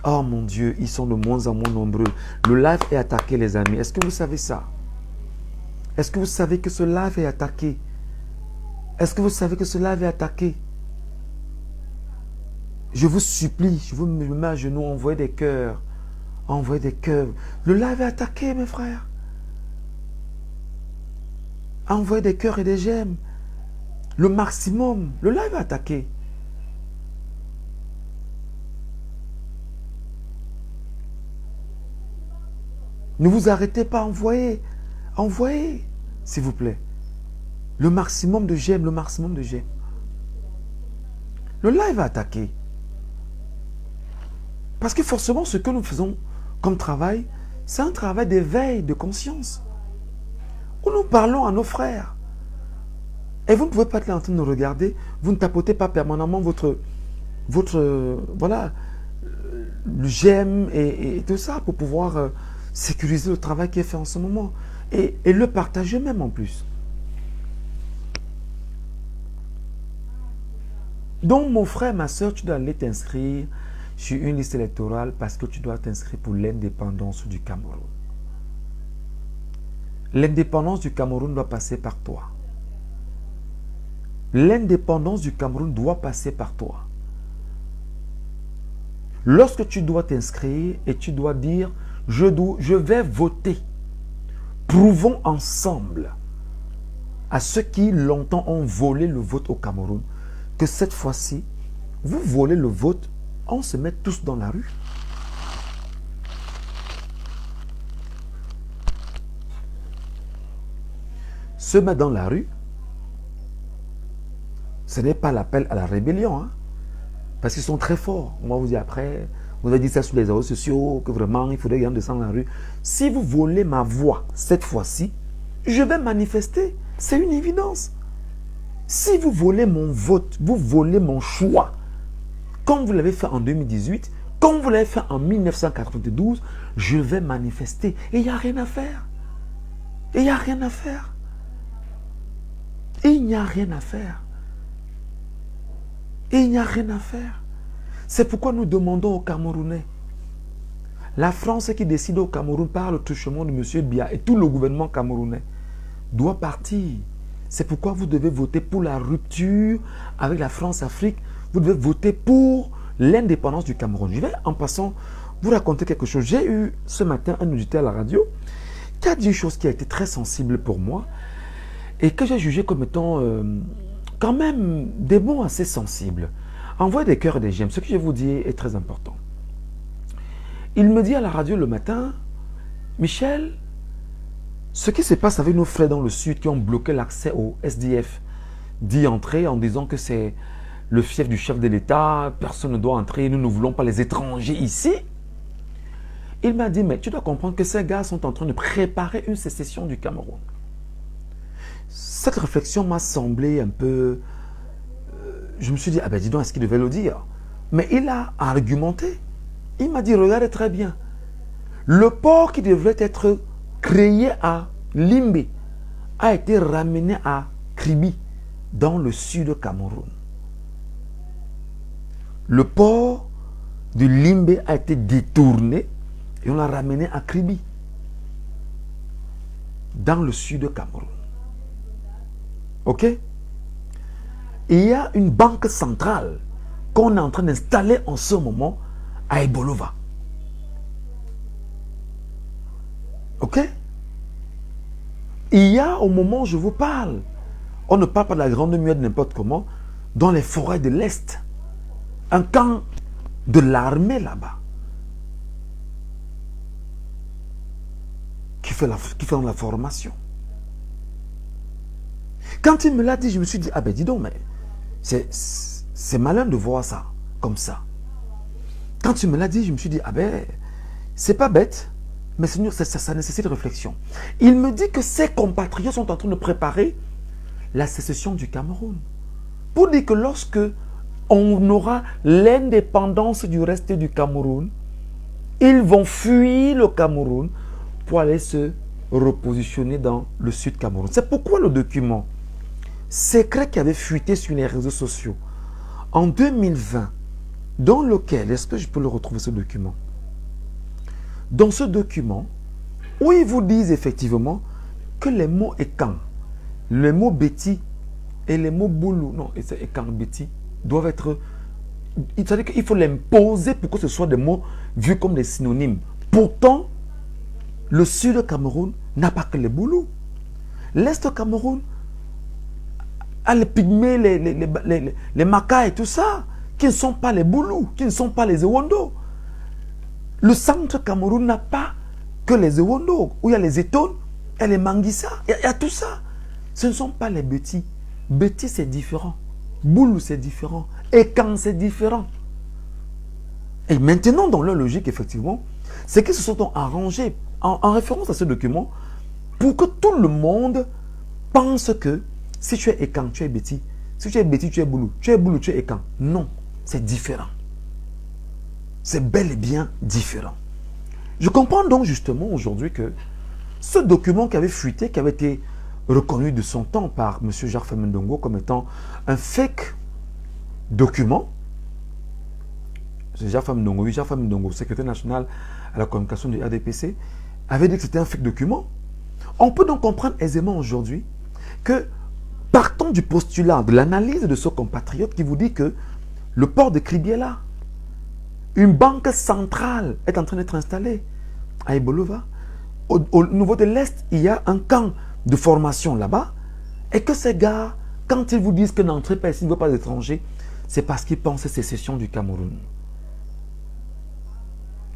Oh mon Dieu, ils sont de moins en moins nombreux. Le live est attaqué, les amis. Est-ce que vous savez ça? Est-ce que vous savez que ce live est attaqué? Est-ce que vous savez que ce live est attaqué? Je vous supplie, je me mets à genoux, envoyez des cœurs. Envoyez des cœurs. Le live est attaqué, mes frères. Envoyez des cœurs et des j'aime. Le maximum. Le live est attaqué. Ne vous arrêtez pas, envoyez. Envoyez, s'il vous plaît. Le maximum de j'aime, le maximum de j'aime. Le live est attaqué. Parce que forcément, ce que nous faisons comme travail, c'est un travail d'éveil de conscience. Où nous parlons à nos frères. Et vous ne pouvez pas être là en train de nous regarder. Vous ne tapotez pas permanemment voilà, le j'aime et tout ça pour pouvoir sécuriser le travail qui est fait en ce moment. Et le partager même en plus. Donc mon frère, ma soeur, tu dois aller t'inscrire sur une liste électorale parce que tu dois t'inscrire pour l'indépendance du Cameroun. L'indépendance du Cameroun doit passer par toi. L'indépendance du Cameroun doit passer par toi. Lorsque tu dois t'inscrire et tu dois dire je vais voter, prouvons ensemble à ceux qui longtemps ont volé le vote au Cameroun que cette fois-ci, vous volez le vote, on se met tous dans la rue. Se mettre dans la rue, ce n'est pas l'appel à la rébellion, hein, parce qu'ils sont très forts. On va vous dire après, vous avez dit ça sur les réseaux sociaux, que vraiment il faudrait descendre dans la rue. Si vous volez ma voix cette fois-ci, je vais manifester. C'est une évidence. Si vous volez mon vote, vous volez mon choix, comme vous l'avez fait en 2018, comme vous l'avez fait en 1992, je vais manifester. Et il n'y a rien à faire. Et il n'y a rien à faire. Et il n'y a rien à faire. Et il n'y a rien à faire. C'est pourquoi nous demandons aux Camerounais La France qui décide au Cameroun par le truchement de M. Biya et tout le gouvernement camerounais doit partir. C'est pourquoi vous devez voter pour la rupture avec la France-Afrique. Vous devez voter pour l'indépendance du Cameroun. Je vais en passant vous raconter quelque chose. J'ai eu ce matin un auditeur à la radio qui a dit une chose qui a été très sensible pour moi et que j'ai jugé comme étant quand même des mots assez sensibles. Envoyez des cœurs et des j'aime. Ce que je vais vous dire est très important. Il me dit à la radio le matin, Michel, ce qui se passe avec nos frères dans le sud qui ont bloqué l'accès au SDF d'y entrer en disant que c'est le fief du chef de l'État, personne ne doit entrer, nous ne voulons pas les étrangers ici. Il m'a dit, mais tu dois comprendre que ces gars sont en train de préparer une sécession du Cameroun. Cette réflexion m'a semblé un peu... je me suis dit, ah ben dis donc, est-ce qu'il devait le dire? Mais il a argumenté. Il m'a dit, regardez très bien. Le port qui devrait être créé à Limbe a été ramené à Kribi, dans le sud Cameroun. Le port de Limbe a été détourné et on l'a ramené à Kribi, dans le sud Cameroun. Ok? Il y a une banque centrale qu'on est en train d'installer en ce moment à Ebolova. Ok? Il y a, au moment où je vous parle, on ne parle pas de la Grande Muette n'importe comment, dans les forêts de l'Est, un camp de l'armée là-bas, qui fait la formation. Quand il me l'a dit, je me suis dit, ah ben dis donc, mais c'est malin de voir ça, comme ça. Quand il me l'a dit, je me suis dit, ah ben, c'est pas bête, mais ça nécessite réflexion. Il me dit que ses compatriotes sont en train de préparer la sécession du Cameroun. Pour dire que lorsque on aura l'indépendance du reste du Cameroun, ils vont fuir le Cameroun pour aller se repositionner dans le sud Cameroun. C'est pourquoi le document secret qui avait fuité sur les réseaux sociaux en 2020, dans lequel, est-ce que je peux le retrouver ce document? Dans ce document, où ils vous disent effectivement que les mots écan, les mots bêtis et les mots boulou, non, c'est écan bêtis, doivent être, c'est-à-dire qu'il faut l'imposer pour que ce soit des mots vus comme des synonymes. Pourtant, le sud Cameroun n'a pas que les boulous. L'est Cameroun a les pygmées, les macas et tout ça, qui ne sont pas les boulous, qui ne sont pas les Ewondo. Le centre Cameroun n'a pas que les Ewondo, où il y a les Etones et les Manguissa, il y a tout ça. Ce ne sont pas les Bétis. Bétis c'est différent. Boulou c'est différent. Ekan c'est différent. Et maintenant, dans leur logique, effectivement, c'est qu'ils se sont arrangés en référence à ce document pour que tout le monde pense que si tu es Ekan, tu es Béti. Si tu es Béti, tu es Boulou. Tu es Boulou, tu es Ekan. Non, c'est différent. C'est bel et bien différent. Je comprends donc justement aujourd'hui que ce document qui avait fuité, qui avait été reconnu de son temps par M. Jacques Mendongo comme étant un fake document. Jacques Mendongo, secrétaire national à la communication du RDPC, avait dit que c'était un fake document. On peut donc comprendre aisément aujourd'hui que, partant du postulat, de l'analyse de ce compatriote qui vous dit que le port de Kribi est là, une banque centrale est en train d'être installée à Ebolova. Au niveau de l'Est, il y a un camp de formation là-bas. Et que ces gars, quand ils vous disent que n'entrez pas ici, ne veulent pas d'étrangers, c'est parce qu'ils pensent sécession du Cameroun.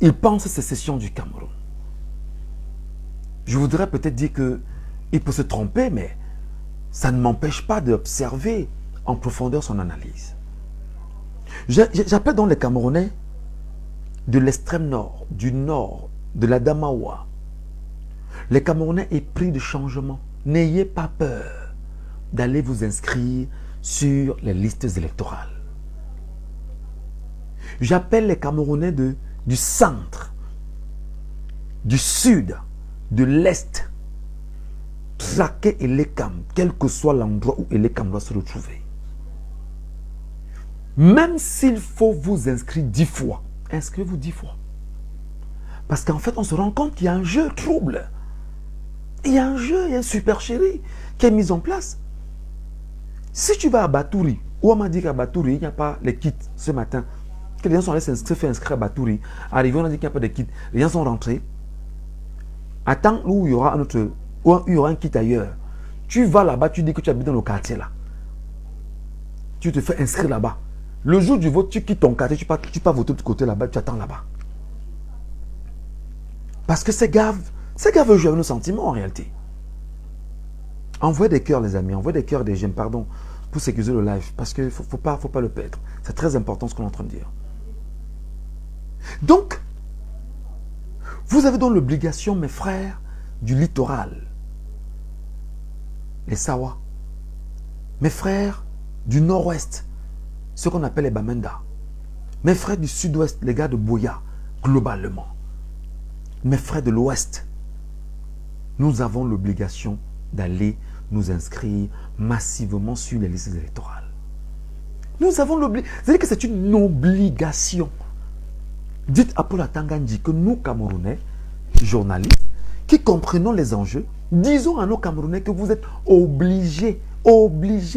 Ils pensent sécession du Cameroun. Je voudrais peut-être dire qu'il peut se tromper, mais ça ne m'empêche pas d'observer en profondeur son analyse. J'appelle donc les Camerounais de l'extrême nord, du nord, de la Damawa. Les Camerounais épris de changement. N'ayez pas peur d'aller vous inscrire sur les listes électorales. J'appelle les Camerounais du centre, du sud, de l'est. Traquez Elekam, quel que soit l'endroit où Elekam doit se retrouver. Même s'il faut vous inscrire 10 fois, inscrivez-vous 10 fois. Parce qu'en fait, on se rend compte qu'il y a un jeu trouble. Il y a un jeu, il y a un super chéri qui est mis en place. Si tu vas à Batouri, où on m'a dit qu'à Batouri, il n'y a pas les kits ce matin, que les gens sont allés se faire inscrire à Batouri, arrivé, on a dit qu'il n'y a pas de kits, les gens sont rentrés. Attends où il y aura un autre, où il y aura un kit ailleurs. Tu vas là-bas, tu dis que tu habites dans le quartier là. Tu te fais inscrire là-bas. Le jour du vote, tu quittes ton quartier, tu pars voter de l'autre côté là-bas, tu attends là-bas. Parce que ces gars veulent jouer avec nos sentiments en réalité. Envoyez des cœurs les amis, envoyez des cœurs et des j'aime, pardon, pour sécuriser le live. Parce qu'il ne faut pas le perdre. C'est très important ce qu'on est en train de dire. Donc, vous avez donc l'obligation, mes frères, du littoral. Les Sawa. Mes frères du nord-ouest, ce qu'on appelle les Bamenda. Mes frères du sud-ouest, les gars de Boya, globalement. Mes frères de l'ouest, nous avons l'obligation d'aller nous inscrire massivement sur les listes électorales. Nous avons l'obligation. C'est-à-dire que c'est une obligation. Dites à Paul Atangandji que nous, Camerounais, journalistes, qui comprenons les enjeux, disons à nos Camerounais que vous êtes obligés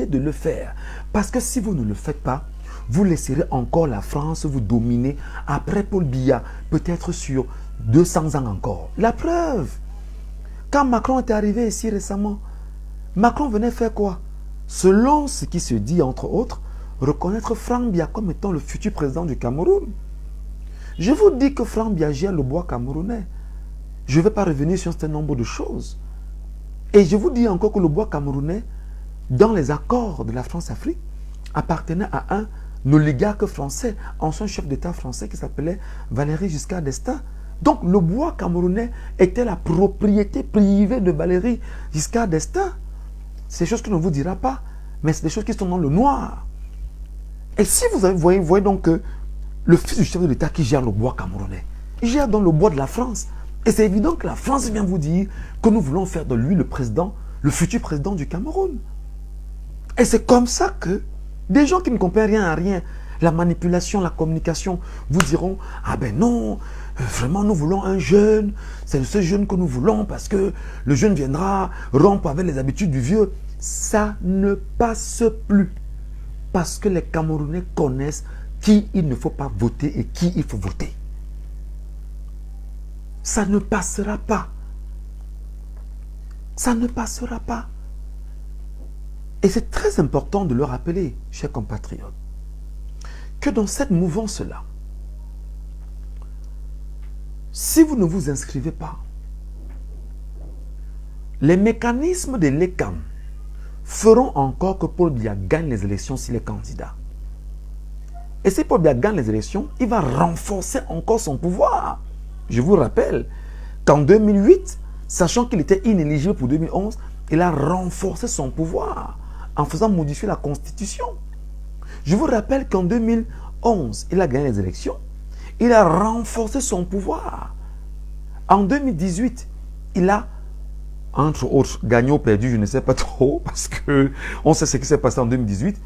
de le faire. Parce que si vous ne le faites pas, vous laisserez encore la France vous dominer après Paul Biya, peut-être sur 200 ans encore. La preuve, quand Macron est arrivé ici récemment, Macron venait faire quoi? Selon ce qui se dit, entre autres, reconnaître Franck Biya comme étant le futur président du Cameroun. Je vous dis que Franck Biya gère le bois camerounais. Je ne vais pas revenir sur un certain nombre de choses. Et je vous dis encore que le bois camerounais, dans les accords de la France-Afrique, appartenait à un oligarque français, ancien chef d'État français qui s'appelait Valéry Giscard d'Estaing. Donc le bois camerounais était la propriété privée de Valéry Giscard d'Estaing. C'est des choses qu'il ne vous dira pas, mais c'est des choses qui sont dans le noir. Et si vous voyez donc que le fils du chef de l'État qui gère le bois camerounais, il gère dans le bois de la France. Et c'est évident que la France vient vous dire que nous voulons faire de lui le président, le futur président du Cameroun. Et c'est comme ça que des gens qui ne comprennent rien à rien, la manipulation, la communication, vous diront « Ah ben non, vraiment nous voulons un jeune, c'est ce jeune que nous voulons parce que le jeune viendra rompre avec les habitudes du vieux. » Ça ne passe plus parce que les Camerounais connaissent qui il ne faut pas voter et qui il faut voter. Ça ne passera pas. Ça ne passera pas. Et c'est très important de le rappeler, chers compatriotes, que dans cette mouvance-là, si vous ne vous inscrivez pas, les mécanismes de l'ECAM feront encore que Paul Biya gagne les élections s'il est candidat. Et si Paul Biya gagne les élections, il va renforcer encore son pouvoir. Je vous rappelle qu'en 2008, sachant qu'il était inéligible pour 2011, il a renforcé son pouvoir en faisant modifier la Constitution. Je vous rappelle qu'en 2011, il a gagné les élections. Il a renforcé son pouvoir. En 2018, il a, entre autres, gagné ou perdu, je ne sais pas trop, parce qu'on sait ce qui s'est passé en 2018.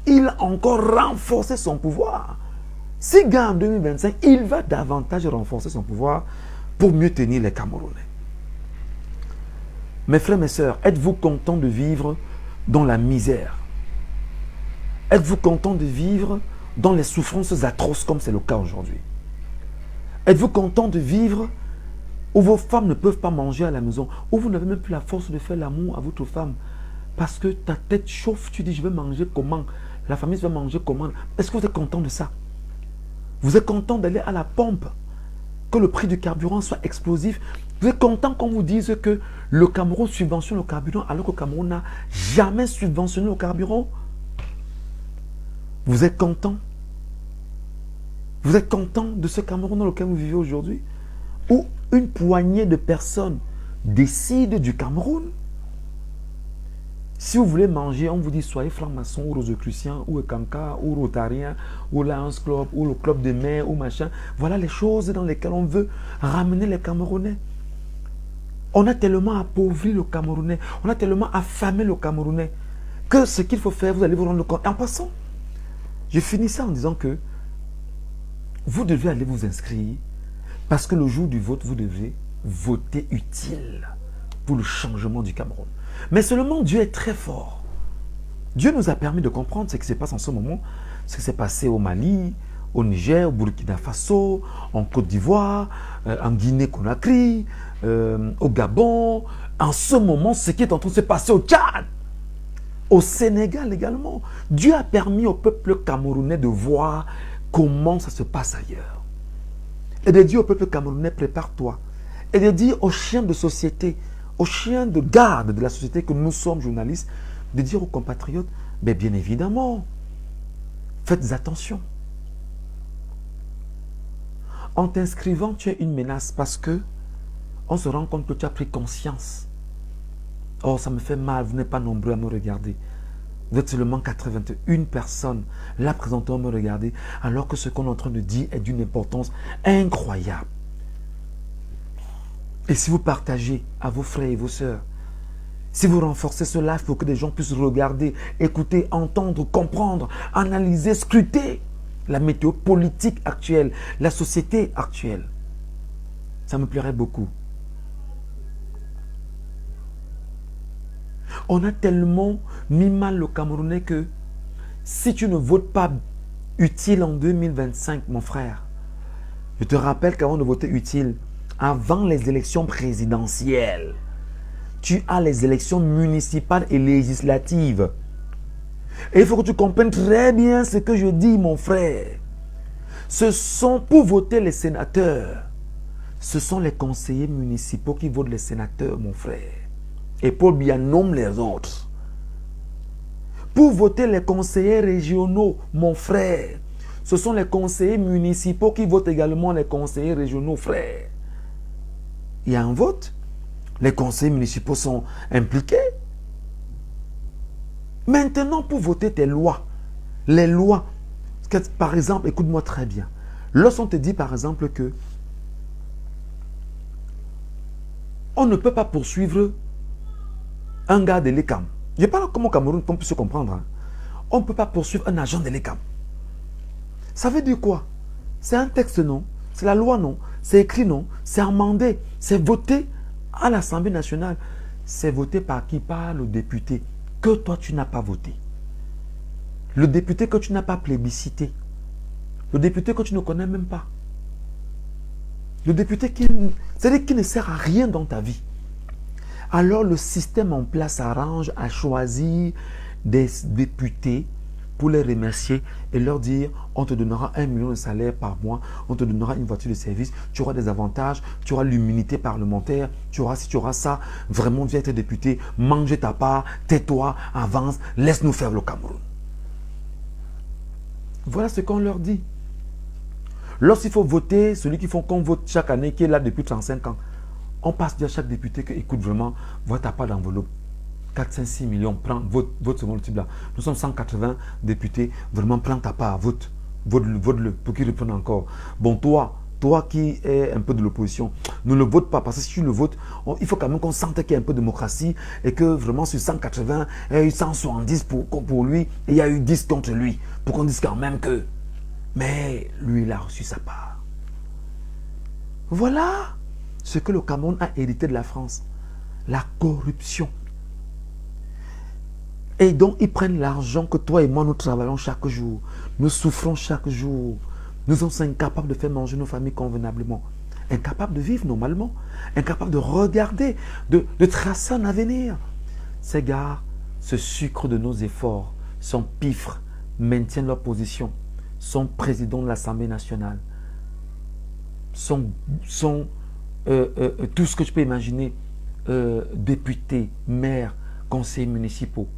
Il a encore renforcé son pouvoir. S'il gagne en 2025, il va davantage renforcer son pouvoir pour mieux tenir les Camerounais. Mes frères, mes sœurs, êtes-vous contents de vivre dans la misère? Êtes-vous contents de vivre dans les souffrances atroces comme c'est le cas aujourd'hui? Êtes-vous contents de vivre où vos femmes ne peuvent pas manger à la maison, où vous n'avez même plus la force de faire l'amour à votre femme parce que ta tête chauffe, tu dis je vais manger comment? La famille va manger comment? Est-ce que vous êtes content de ça? Vous êtes content d'aller à la pompe, que le prix du carburant soit explosif? Vous êtes content qu'on vous dise que le Cameroun subventionne le carburant alors que le Cameroun n'a jamais subventionné le carburant? Vous êtes content? Vous êtes content de ce Cameroun dans lequel vous vivez aujourd'hui? Où une poignée de personnes décident du Cameroun? Si vous voulez manger, on vous dit soyez franc-maçon ou rosicrucien ou Kanka ou rotarien ou Lions Club ou le club de mer ou machin. Voilà les choses dans lesquelles on veut ramener les Camerounais. On a tellement appauvri le Camerounais, on a tellement affamé le Camerounais que ce qu'il faut faire, vous allez vous rendre compte. En passant, je finis ça en disant que vous devez aller vous inscrire Parce que le jour du vote, vous devez voter utile pour le changement du Cameroun. Mais seulement Dieu est très fort. Dieu nous a permis de comprendre ce qui se passe en ce moment, ce qui s'est passé au Mali, au Niger, au Burkina Faso, en Côte d'Ivoire, en Guinée-Conakry, au Gabon. En ce moment, ce qui est en train de se passer au Tchad, au Sénégal également. Dieu a permis au peuple camerounais de voir comment ça se passe ailleurs. Et de dire au peuple camerounais, prépare-toi. Et de dire aux chiens de société, aux chiens de garde de la société que nous sommes journalistes, de dire aux compatriotes, mais bien évidemment, faites attention. En t'inscrivant, tu es une menace parce que on se rend compte que tu as pris conscience. Oh, ça me fait mal, vous n'êtes pas nombreux à me regarder. Vous êtes seulement 81 personnes là présentement à me regarder, alors que ce qu'on est en train de dire est d'une importance incroyable. Et si vous partagez à vos frères et vos sœurs, si vous renforcez ce live pour que des gens puissent regarder, écouter, entendre, comprendre, analyser, scruter la météo politique actuelle, la société actuelle, ça me plairait beaucoup. On a tellement mis mal le Camerounais que si tu ne votes pas utile en 2025, mon frère, je te rappelle qu'avant de voter utile, avant les élections présidentielles, tu as les élections municipales et législatives. Et il faut que tu comprennes très bien ce que je dis, mon frère. Ce sont pour voter les sénateurs. Ce sont les conseillers municipaux qui votent les sénateurs, mon frère. Et Paul Biya nomme les autres. Pour voter les conseillers régionaux, mon frère, ce sont les conseillers municipaux qui votent également les conseillers régionaux, frère. Il y a un vote. Les conseillers municipaux sont impliqués. Maintenant, pour voter tes lois, les lois, par exemple, écoute-moi très bien. Lorsqu'on te dit, par exemple, que on ne peut pas poursuivre un gars de l'ECAM. Je parle comme au Cameroun, pour qu'on puisse se comprendre. Hein. On ne peut pas poursuivre un agent de l'ECAM. Ça veut dire quoi? C'est un texte, non? C'est la loi, non? C'est écrit, non? C'est amendé. C'est voté à l'Assemblée nationale. C'est voté par qui? Par le député que toi, tu n'as pas voté. Le député que tu n'as pas plébiscité. Le député que tu ne connais même pas. Le député c'est-à-dire qui ne sert à rien dans ta vie. Alors le système en place arrange à choisir des députés pour les remercier et leur dire on te donnera 1 million de salaire par mois, on te donnera une voiture de service, tu auras des avantages, tu auras l'immunité parlementaire, tu auras si tu auras ça, vraiment viens être député, mange ta part, tais-toi, avance, laisse-nous faire le Cameroun. Voilà ce qu'on leur dit. Lorsqu'il faut voter, celui qu'on vote chaque année, qui est là depuis 35 ans, on passe dire à chaque député que, écoute vraiment, vois ta part d'enveloppe. 4, 5, 6 millions, prends, vote ce type là. Nous sommes 180 députés, vraiment prends ta part, vote-le pour qu'il reprenne encore. Bon, toi qui es un peu de l'opposition, ne le vote pas parce que si tu le votes, il faut quand même qu'on sente qu'il y a un peu de démocratie et que vraiment sur 180, il y a eu 170 pour lui et il y a eu 10 contre lui. Pour qu'on dise quand même que, mais lui il a reçu sa part. Voilà ce que le Cameroun a hérité de la France. La corruption. Et donc, ils prennent l'argent que toi et moi, nous travaillons chaque jour. Nous souffrons chaque jour. Nous sommes incapables de faire manger nos familles convenablement. Incapables de vivre normalement. Incapables de regarder, de tracer un avenir. Ces gars se sucrent de nos efforts, sont pifres, maintiennent leur position, sont présidents de l'Assemblée nationale, sont tout ce que tu peux imaginer, députés, maires, conseillers municipaux.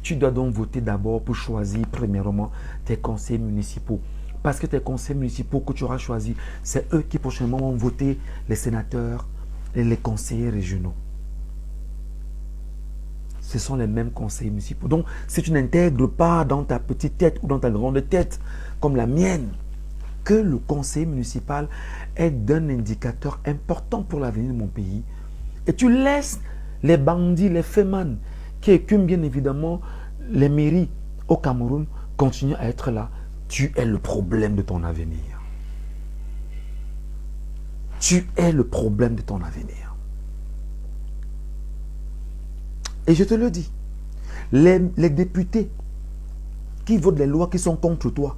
Tu dois donc voter d'abord pour choisir premièrement tes conseillers municipaux. Parce que tes conseillers municipaux que tu auras choisis, c'est eux qui prochainement vont voter les sénateurs et les conseillers régionaux. Ce sont les mêmes conseillers municipaux. Donc, si tu n'intègres pas dans ta petite tête ou dans ta grande tête, comme la mienne, que le conseiller municipal est d'un indicateur important pour l'avenir de mon pays, et tu laisses les bandits, les fémans, qui écument bien évidemment les mairies au Cameroun, continuer à être là, tu es le problème de ton avenir. Tu es le problème de ton avenir. Et je te le dis, les députés qui votent les lois qui sont contre toi,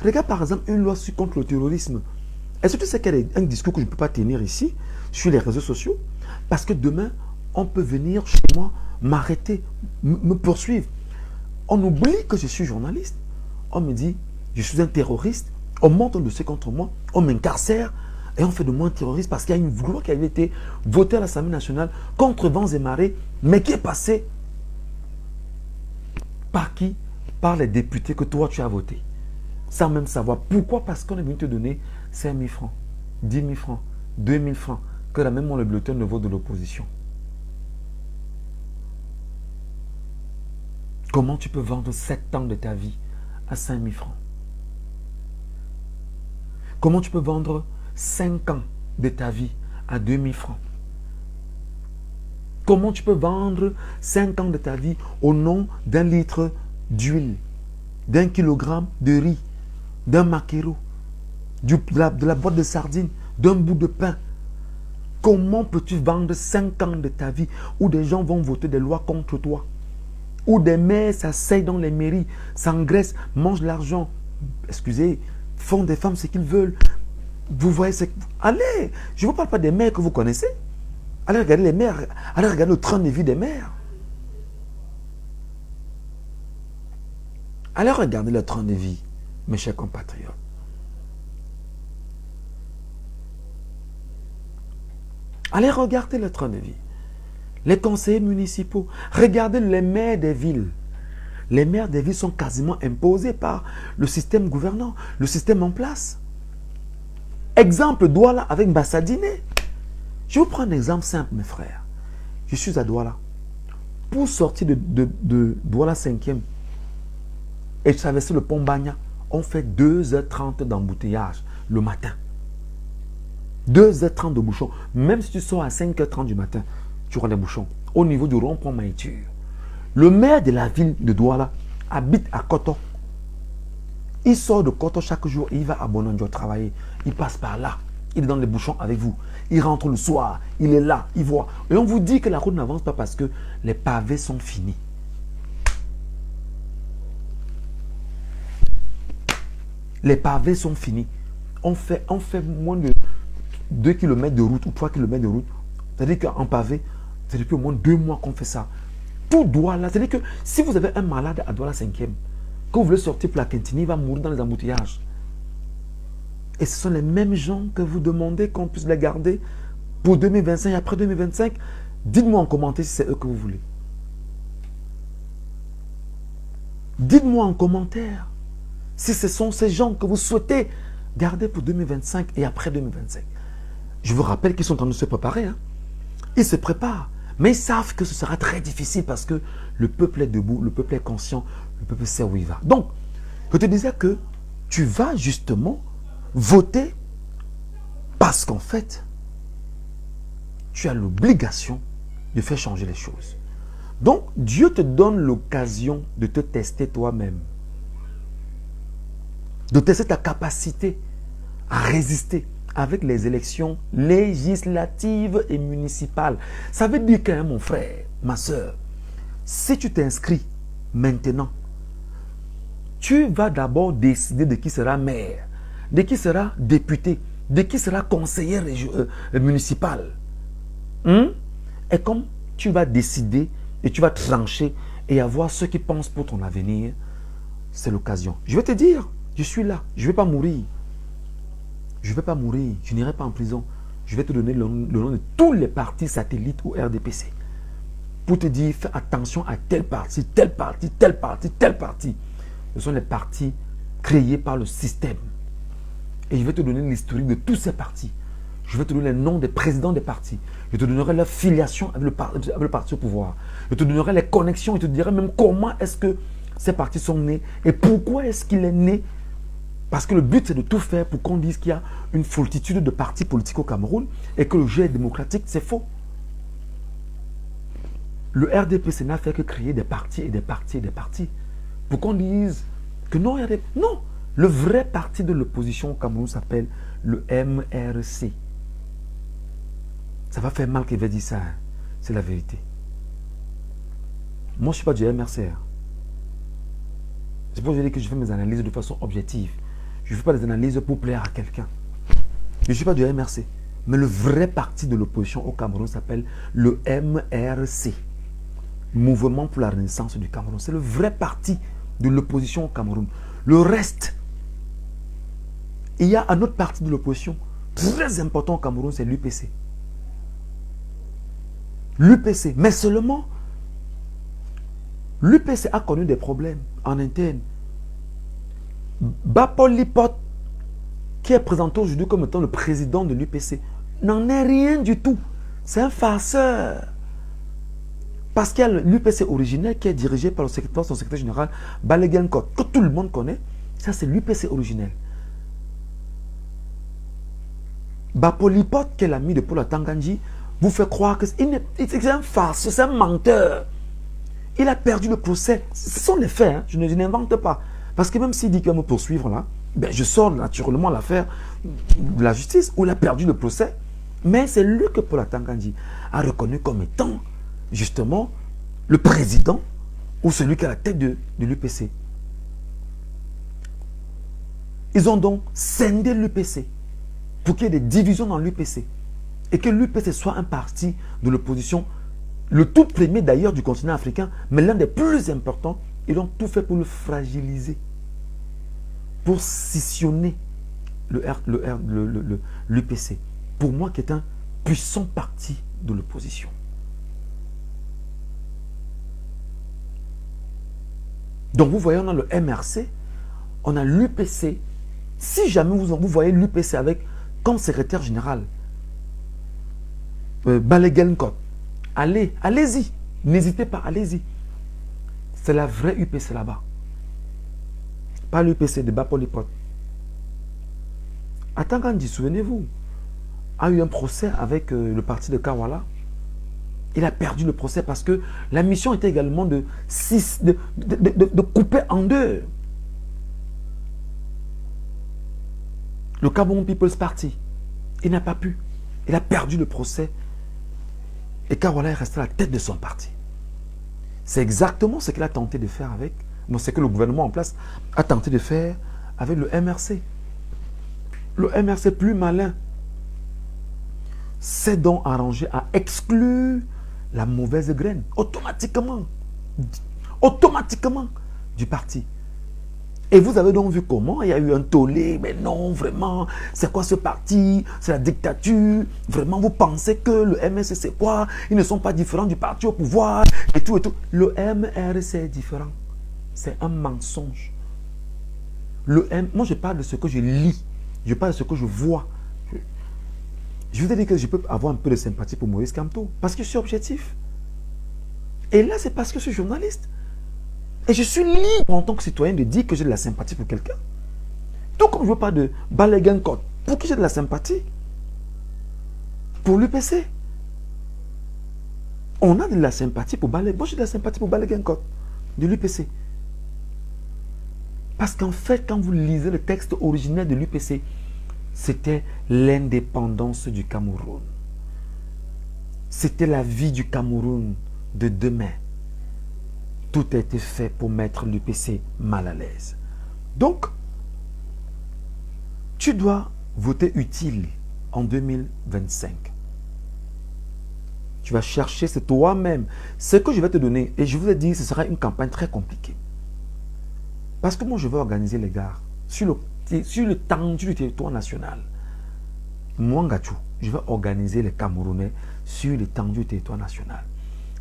regarde par exemple une loi contre le terrorisme. Est-ce que tu sais qu'il y a un discours que je ne peux pas tenir ici, sur les réseaux sociaux? Parce que demain, on peut venir chez moi, m'arrêter, me poursuivre. On oublie que je suis journaliste. On me dit, je suis un terroriste. On monte un dossier contre moi, on m'incarcère et on fait de moi un terroriste parce qu'il y a une loi qui avait été votée à l'Assemblée nationale contre vents et marées, mais qui est passée par qui? Par les députés que toi tu as votés. Sans même savoir. Pourquoi? Parce qu'on est venu te donner 5 000 francs, 10 000 francs, 2 000 francs, que la même le bulletin de vote de l'opposition. Comment tu peux vendre 7 ans de ta vie à 5 000 francs? Comment tu peux vendre 5 ans de ta vie à 2 000 francs? Comment tu peux vendre 5 ans de ta vie au nom d'un litre d'huile, d'un kilogramme de riz, d'un maquereau, de la boîte de sardines, d'un bout de pain? Comment peux-tu vendre 5 ans de ta vie où des gens vont voter des lois contre toi? Où des maires s'asseyent dans les mairies, s'engraissent, mangent l'argent, excusez, font des femmes ce qu'ils veulent. Vous voyez ce que... Allez, je ne vous parle pas des maires que vous connaissez. Allez regarder les maires, allez regarder le train de vie des maires. Allez regarder le train de vie, mes chers compatriotes. Allez regarder le train de vie. Les conseillers municipaux, regardez les maires des villes. Les maires des villes sont quasiment imposés par le système gouvernant, le système en place. Exemple, Douala avec Bassadine. Je vous prends un exemple simple, mes frères. Je suis à Douala. Pour sortir de Douala 5e et traverser le pont Bagna, on fait 2h30 d'embouteillage le matin. 2h30 de bouchon. Même si tu sors à 5h30 du matin, tu auras des bouchons au niveau du rond-point Maïtur. Le maire de la ville de Douala habite à Koto. Il sort de Koto chaque jour et il va à Bonanjo travailler. Il passe par là. Il est dans les bouchons avec vous. Il rentre le soir. Il est là. Il voit. Et on vous dit que la route n'avance pas parce que les pavés sont finis. Les pavés sont finis. On fait moins de 2 km de route ou 3 km de route. C'est-à-dire qu'en pavé, c'est depuis au moins 2 mois qu'on fait ça. Tout Douala. C'est-à-dire que si vous avez un malade à Douala 5e, que vous voulez sortir pour la Quintini, il va mourir dans les embouteillages. Et ce sont les mêmes gens que vous demandez qu'on puisse les garder pour 2025 et après 2025. Dites-moi en commentaire si c'est eux que vous voulez. Dites-moi en commentaire si ce sont ces gens que vous souhaitez garder pour 2025 et après 2025. Je vous rappelle qu'ils sont en train de se préparer. Hein. Ils se préparent. Mais ils savent que ce sera très difficile parce que le peuple est debout, le peuple est conscient, le peuple sait où il va. Donc, je te disais que tu vas justement voter parce qu'en fait, tu as l'obligation de faire changer les choses. Donc, Dieu te donne l'occasion de te tester toi-même, de tester ta capacité à résister avec les élections législatives et municipales. Ça veut dire que, mon frère, ma soeur, si tu t'inscris maintenant, tu vas d'abord décider de qui sera maire, de qui sera député, de qui sera conseiller municipal. Et comme tu vas décider et tu vas trancher et avoir ceux qui pensent pour ton avenir, c'est l'occasion. Je vais te dire, je suis là, je ne vais pas mourir. Je ne vais pas mourir, je n'irai pas en prison. Je vais te donner le nom de tous les partis satellites au RDPC. Pour te dire, fais attention à tel parti, tel parti, tel parti, tel parti. Ce sont les partis créés par le système. Et je vais te donner l'historique de tous ces partis. Je vais te donner les noms des présidents des partis. Je te donnerai leur filiation avec le parti au pouvoir. Je te donnerai les connexions. Je te dirai même comment est-ce que ces partis sont nés et pourquoi est-ce qu'il est né. Parce que le but, c'est de tout faire pour qu'on dise qu'il y a une foultitude de partis politiques au Cameroun et que le jeu est démocratique, c'est faux. Le RDPC n'a fait que créer des partis et des partis et des partis. Pour qu'on dise que non, il y a des... Non, le vrai parti de l'opposition au Cameroun s'appelle le MRC. Ça va faire mal qu'il va dire ça. Hein. C'est la vérité. Moi, je ne suis pas du MRC. Hein. C'est pour dire que je fais mes analyses de façon objective. Je ne fais pas des analyses pour plaire à quelqu'un. Je ne suis pas du MRC. Mais le vrai parti de l'opposition au Cameroun s'appelle le MRC. Mouvement pour la Renaissance du Cameroun. C'est le vrai parti de l'opposition au Cameroun. Le reste, il y a un autre parti de l'opposition très important au Cameroun, c'est l'UPC. L'UPC, mais seulement l'UPC a connu des problèmes en interne. Bapol Lipot, qui est présenté aujourd'hui comme étant le président de l'UPC, n'en est rien du tout. C'est un farceur. Parce qu'il y a l'UPC originel qui est dirigé par son secrétaire général, Balegenkot, que tout le monde connaît. Ça, c'est l'UPC originel. Bapolipot, qui est l'ami de Paul Atanganji, vous fait croire que c'est un farceur, c'est un menteur. Il a perdu le procès. Ce sont les faits, hein. Je n'invente pas. Parce que même s'il dit qu'il va me poursuivre là, ben je sors naturellement l'affaire de la justice où il a perdu le procès. Mais c'est lui que Paul Atanganji a reconnu comme étant justement le président ou celui qui est à la tête de l'UPC. Ils ont donc scindé l'UPC pour qu'il y ait des divisions dans l'UPC et que l'UPC soit un parti de l'opposition, le tout premier d'ailleurs du continent africain, mais l'un des plus importants. Ils ont tout fait pour le fragiliser, pour scissionner l'UPC, pour moi qui est un puissant parti de l'opposition. Donc vous voyez, on a le MRC, on a l'UPC. Si jamais vous voyez l'UPC avec comme secrétaire général Balegenkot, allez-y, n'hésitez pas, allez-y. C'est la vraie UPC là-bas. Pas l'UPC de Bapolipot. Atanganji, souvenez-vous, a eu un procès avec le parti de Kawala. Il a perdu le procès parce que la mission était également de couper en deux le Cameroun People's Party. Il n'a pas pu. Il a perdu le procès. Et Kawala est resté à la tête de son parti. C'est exactement ce qu'il a tenté de faire avec, ce que le gouvernement en place a tenté de faire avec le MRC. Le MRC plus malin s'est donc arrangé à exclure la mauvaise graine automatiquement du parti. Et vous avez donc vu comment il y a eu un tollé, mais non, vraiment, c'est quoi ce parti? C'est la dictature. Vraiment, vous pensez que le MRC c'est quoi? Ils ne sont pas différents du parti au pouvoir et tout et tout. Le MRC est différent. C'est un mensonge. Moi, je parle de ce que je lis. Je parle de ce que je vois. Je vous ai dit que je peux avoir un peu de sympathie pour Maurice Kamto parce que je suis objectif. Et là, c'est parce que je suis journaliste. Et je suis libre en tant que citoyen de dire que j'ai de la sympathie pour quelqu'un. Tout comme je ne veux pas de Balegenkot. Pour qui j'ai de la sympathie? Pour l'UPC. On a de la sympathie pour Balegenkot. Moi, j'ai de la sympathie pour Balegenkot de l'UPC. Parce qu'en fait, quand vous lisez le texte originel de l'UPC, c'était l'indépendance du Cameroun. C'était la vie du Cameroun de demain. Tout a été fait pour mettre l'UPC mal à l'aise. Donc, tu dois voter utile en 2025. Tu vas chercher, c'est toi-même. Ce que je vais te donner, et je vous ai dit, ce sera une campagne très compliquée. Parce que moi, je vais organiser les gars sur l'étendue du territoire national. Moi, Ngachou, je vais organiser les Camerounais sur l'étendue du territoire national.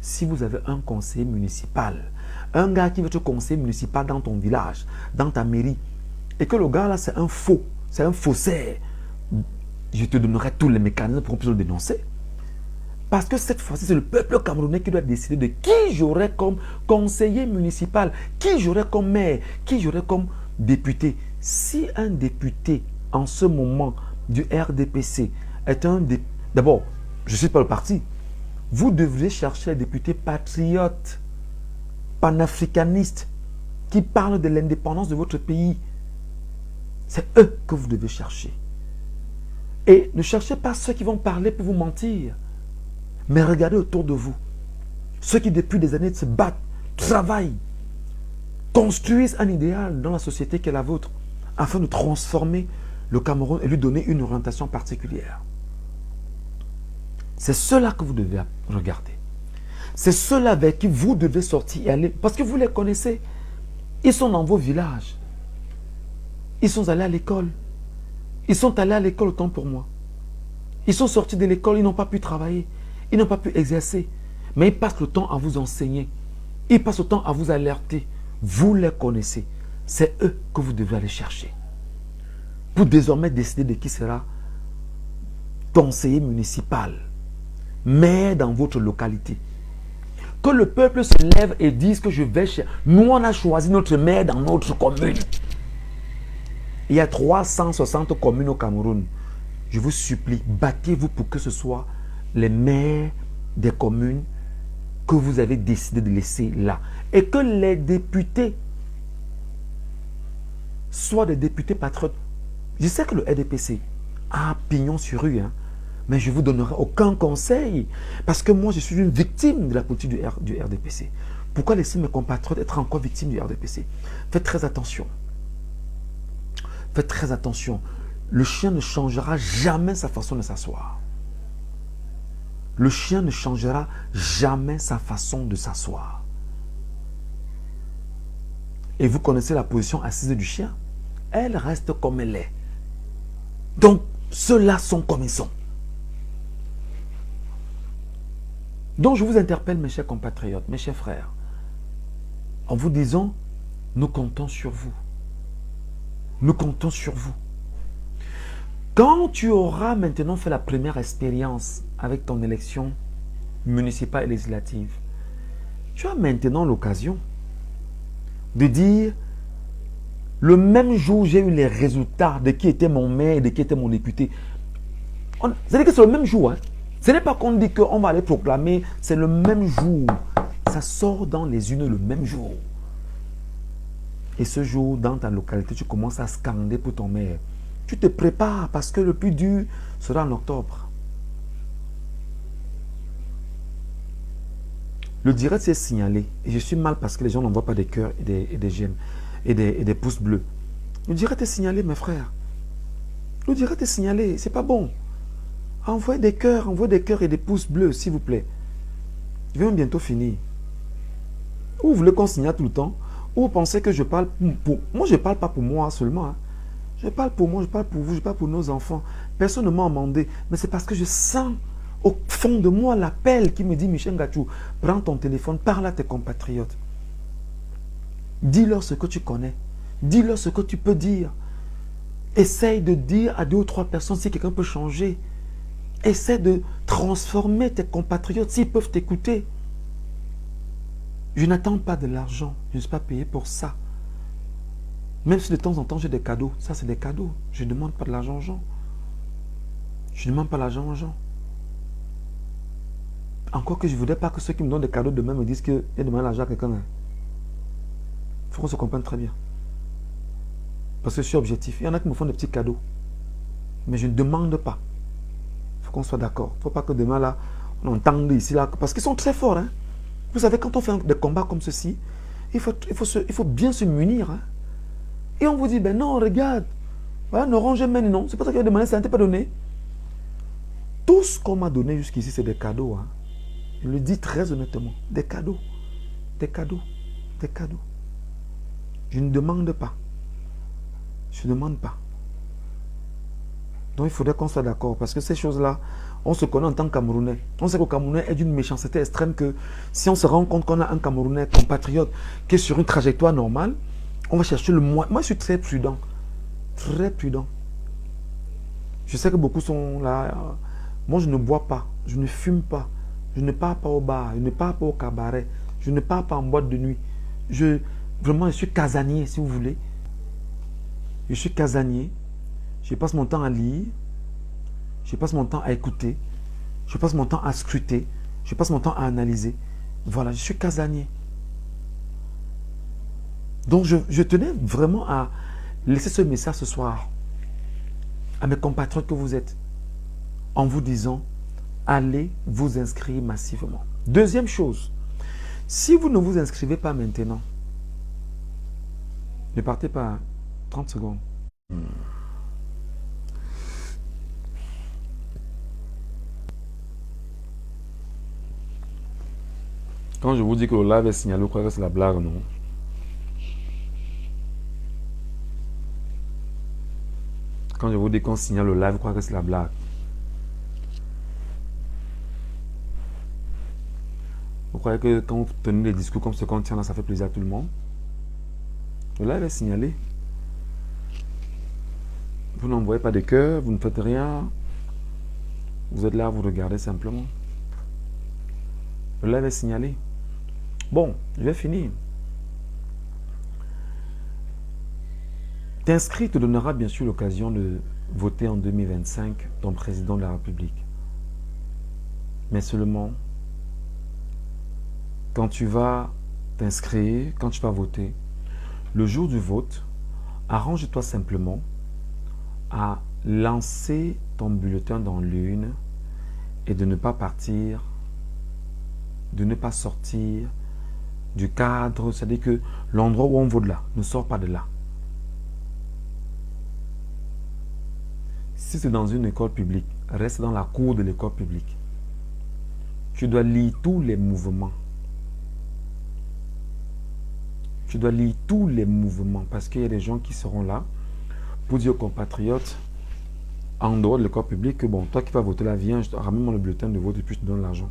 Si vous avez un conseiller municipal, un gars qui veut être conseiller municipal dans ton village, dans ta mairie, et que le gars là c'est un faux, c'est un faussaire, je te donnerai tous les mécanismes pour qu'on puisse le dénoncer. Parce que cette fois-ci, c'est le peuple camerounais qui doit décider de qui j'aurai comme conseiller municipal, qui j'aurai comme maire, qui j'aurai comme député. Si un député en ce moment du RDPC est un député, d'abord, je ne suis pas le parti, vous devriez chercher des députés patriotes, panafricanistes, qui parlent de l'indépendance de votre pays. C'est eux que vous devez chercher. Et ne cherchez pas ceux qui vont parler pour vous mentir. Mais regardez autour de vous. Ceux qui depuis des années se battent, travaillent, construisent un idéal dans la société qui est la vôtre, afin de transformer le Cameroun et lui donner une orientation particulière. C'est cela que vous devez regarder. C'est ceux-là avec qui vous devez sortir et aller. Parce que vous les connaissez. Ils sont dans vos villages. Ils sont allés à l'école. Ils sont allés à l'école autant pour moi. Ils sont sortis de l'école, ils n'ont pas pu travailler. Ils n'ont pas pu exercer. Mais ils passent le temps à vous enseigner. Ils passent le temps à vous alerter. Vous les connaissez. C'est eux que vous devez aller chercher. Pour désormais décider de qui sera conseiller municipal, maire dans votre localité. Que le peuple se lève et dise que je vais chez... Nous, on a choisi notre maire dans notre commune. Il y a 360 communes au Cameroun. Je vous supplie, battez-vous pour que ce soit les maires des communes que vous avez décidé de laisser là. Et que les députés soient des députés patriotes. Je sais que le RDPC a pignon sur rue, hein, mais je ne vous donnerai aucun conseil. Parce que moi, je suis une victime de la politique du RDPC. Pourquoi laisser mes compatriotes être encore victimes du RDPC? Faites très attention. Faites très attention. Le chien ne changera jamais sa façon de s'asseoir. Le chien ne changera jamais sa façon de s'asseoir. Et vous connaissez la position assise du chien? Elle reste comme elle est. Donc, ceux-là sont comme ils sont. Donc, je vous interpelle, mes chers compatriotes, mes chers frères, en vous disant, nous comptons sur vous. Nous comptons sur vous. Quand tu auras maintenant fait la première expérience avec ton élection municipale et législative, tu as maintenant l'occasion de dire, le même jour où j'ai eu les résultats de qui était mon maire et de qui était mon député, c'est-à-dire que c'est le même jour. Hein. Ce n'est pas qu'on dit qu'on va aller proclamer, c'est le même jour. Ça sort dans les urnes le même jour. Et ce jour, dans ta localité, tu commences à scander pour ton maire. Tu te prépares parce que le plus dur sera en octobre. Le direct s'est signalé. Et je suis mal parce que les gens n'envoient pas des cœurs et des j'aime et des pouces bleus. Le direct est signalé, mes frères. Le direct est signalé. C'est pas bon. Envoyez des cœurs et des pouces bleus, s'il vous plaît. Je vais bientôt finir. Ou vous voulez qu'on signale tout le temps? Ou vous pensez que je parle pour... Moi, je ne parle pas pour moi seulement. Hein. Je parle pour moi, je parle pour vous, je parle pour nos enfants. Personne ne m'a demandé. Mais c'est parce que je sens au fond de moi l'appel qui me dit, Michel Ngachou, prends ton téléphone, parle à tes compatriotes. Dis-leur ce que tu connais. Dis-leur ce que tu peux dire. Essaye de dire à 2 ou 3 personnes si quelqu'un peut changer. Essaie de transformer tes compatriotes s'ils peuvent t'écouter. Je n'attends pas de l'argent. Je ne suis pas payé pour ça. Même si de temps en temps j'ai des cadeaux. Ça, c'est des cadeaux. Je ne demande pas de l'argent aux gens. Je ne demande pas l'argent aux gens. Encore que je ne voudrais pas que ceux qui me donnent des cadeaux demain me disent qu'ils demandent l'argent à quelqu'un. Il faut qu'on se comprenne très bien. Parce que je suis objectif. Il y en a qui me font des petits cadeaux. Mais je ne demande pas. Il faut qu'on soit d'accord. Il ne faut pas que demain, là, on entende ici, là. Parce qu'ils sont très forts. Hein. Vous savez, quand on fait des combats comme ceci, il faut bien se munir. Hein. Et on vous dit, ben non, regarde. Voilà, ne rangez même non. C'est pas ça qu'il a demandé, ça n'était pas donné. Tout ce qu'on m'a donné jusqu'ici, c'est des cadeaux. Hein. Je le dis très honnêtement. Des cadeaux. Des cadeaux. Des cadeaux. Je ne demande pas. Je ne demande pas. Donc il faudrait qu'on soit d'accord. Parce que ces choses-là, on se connaît en tant que Camerounais. On sait que le Camerounais est d'une méchanceté extrême que si on se rend compte qu'on a un Camerounais compatriote qui est sur une trajectoire normale, on va chercher le moins. Moi, je suis très prudent. Très prudent. Je sais que beaucoup sont là. Moi, je ne bois pas. Je ne fume pas. Je ne pars pas au bar. Je ne pars pas au cabaret. Je ne pars pas en boîte de nuit. Vraiment, je suis casanier, si vous voulez. Je suis casanier. Je passe mon temps à lire. Je passe mon temps à écouter. Je passe mon temps à scruter. Je passe mon temps à analyser. Voilà, je suis casanier. Donc, je tenais vraiment à laisser ce message ce soir à mes compatriotes que vous êtes, en vous disant, allez vous inscrire massivement. Deuxième chose, si vous ne vous inscrivez pas maintenant, ne partez pas 30 secondes. Quand je vous dis que le live est signalé, vous croyez que c'est la blague, non? Quand je vous dis qu'on signale le live, vous croyez que c'est la blague? Vous croyez que quand vous tenez des discours comme ce qu'on tient là, ça fait plaisir à tout le monde? Le live est signalé. Vous n'envoyez pas de cœur, vous ne faites rien. Vous êtes là, vous regardez simplement. Le live est signalé. Bon, je vais finir. T'inscrire te donnera bien sûr l'occasion de voter en 2025 ton président de la République. Mais seulement, quand tu vas t'inscrire, quand tu vas voter, le jour du vote, arrange-toi simplement à lancer ton bulletin dans l'urne et de ne pas partir, de ne pas sortir du cadre, c'est-à-dire que l'endroit où on vote là, ne sort pas de là. Si c'est dans une école publique, reste dans la cour de l'école publique. Tu dois lire tous les mouvements. Tu dois lire tous les mouvements parce qu'il y a des gens qui seront là pour dire aux compatriotes en dehors de l'école publique que bon, toi qui vas voter là, viens, ramène-moi le bulletin de vote et puis je te donne l'argent.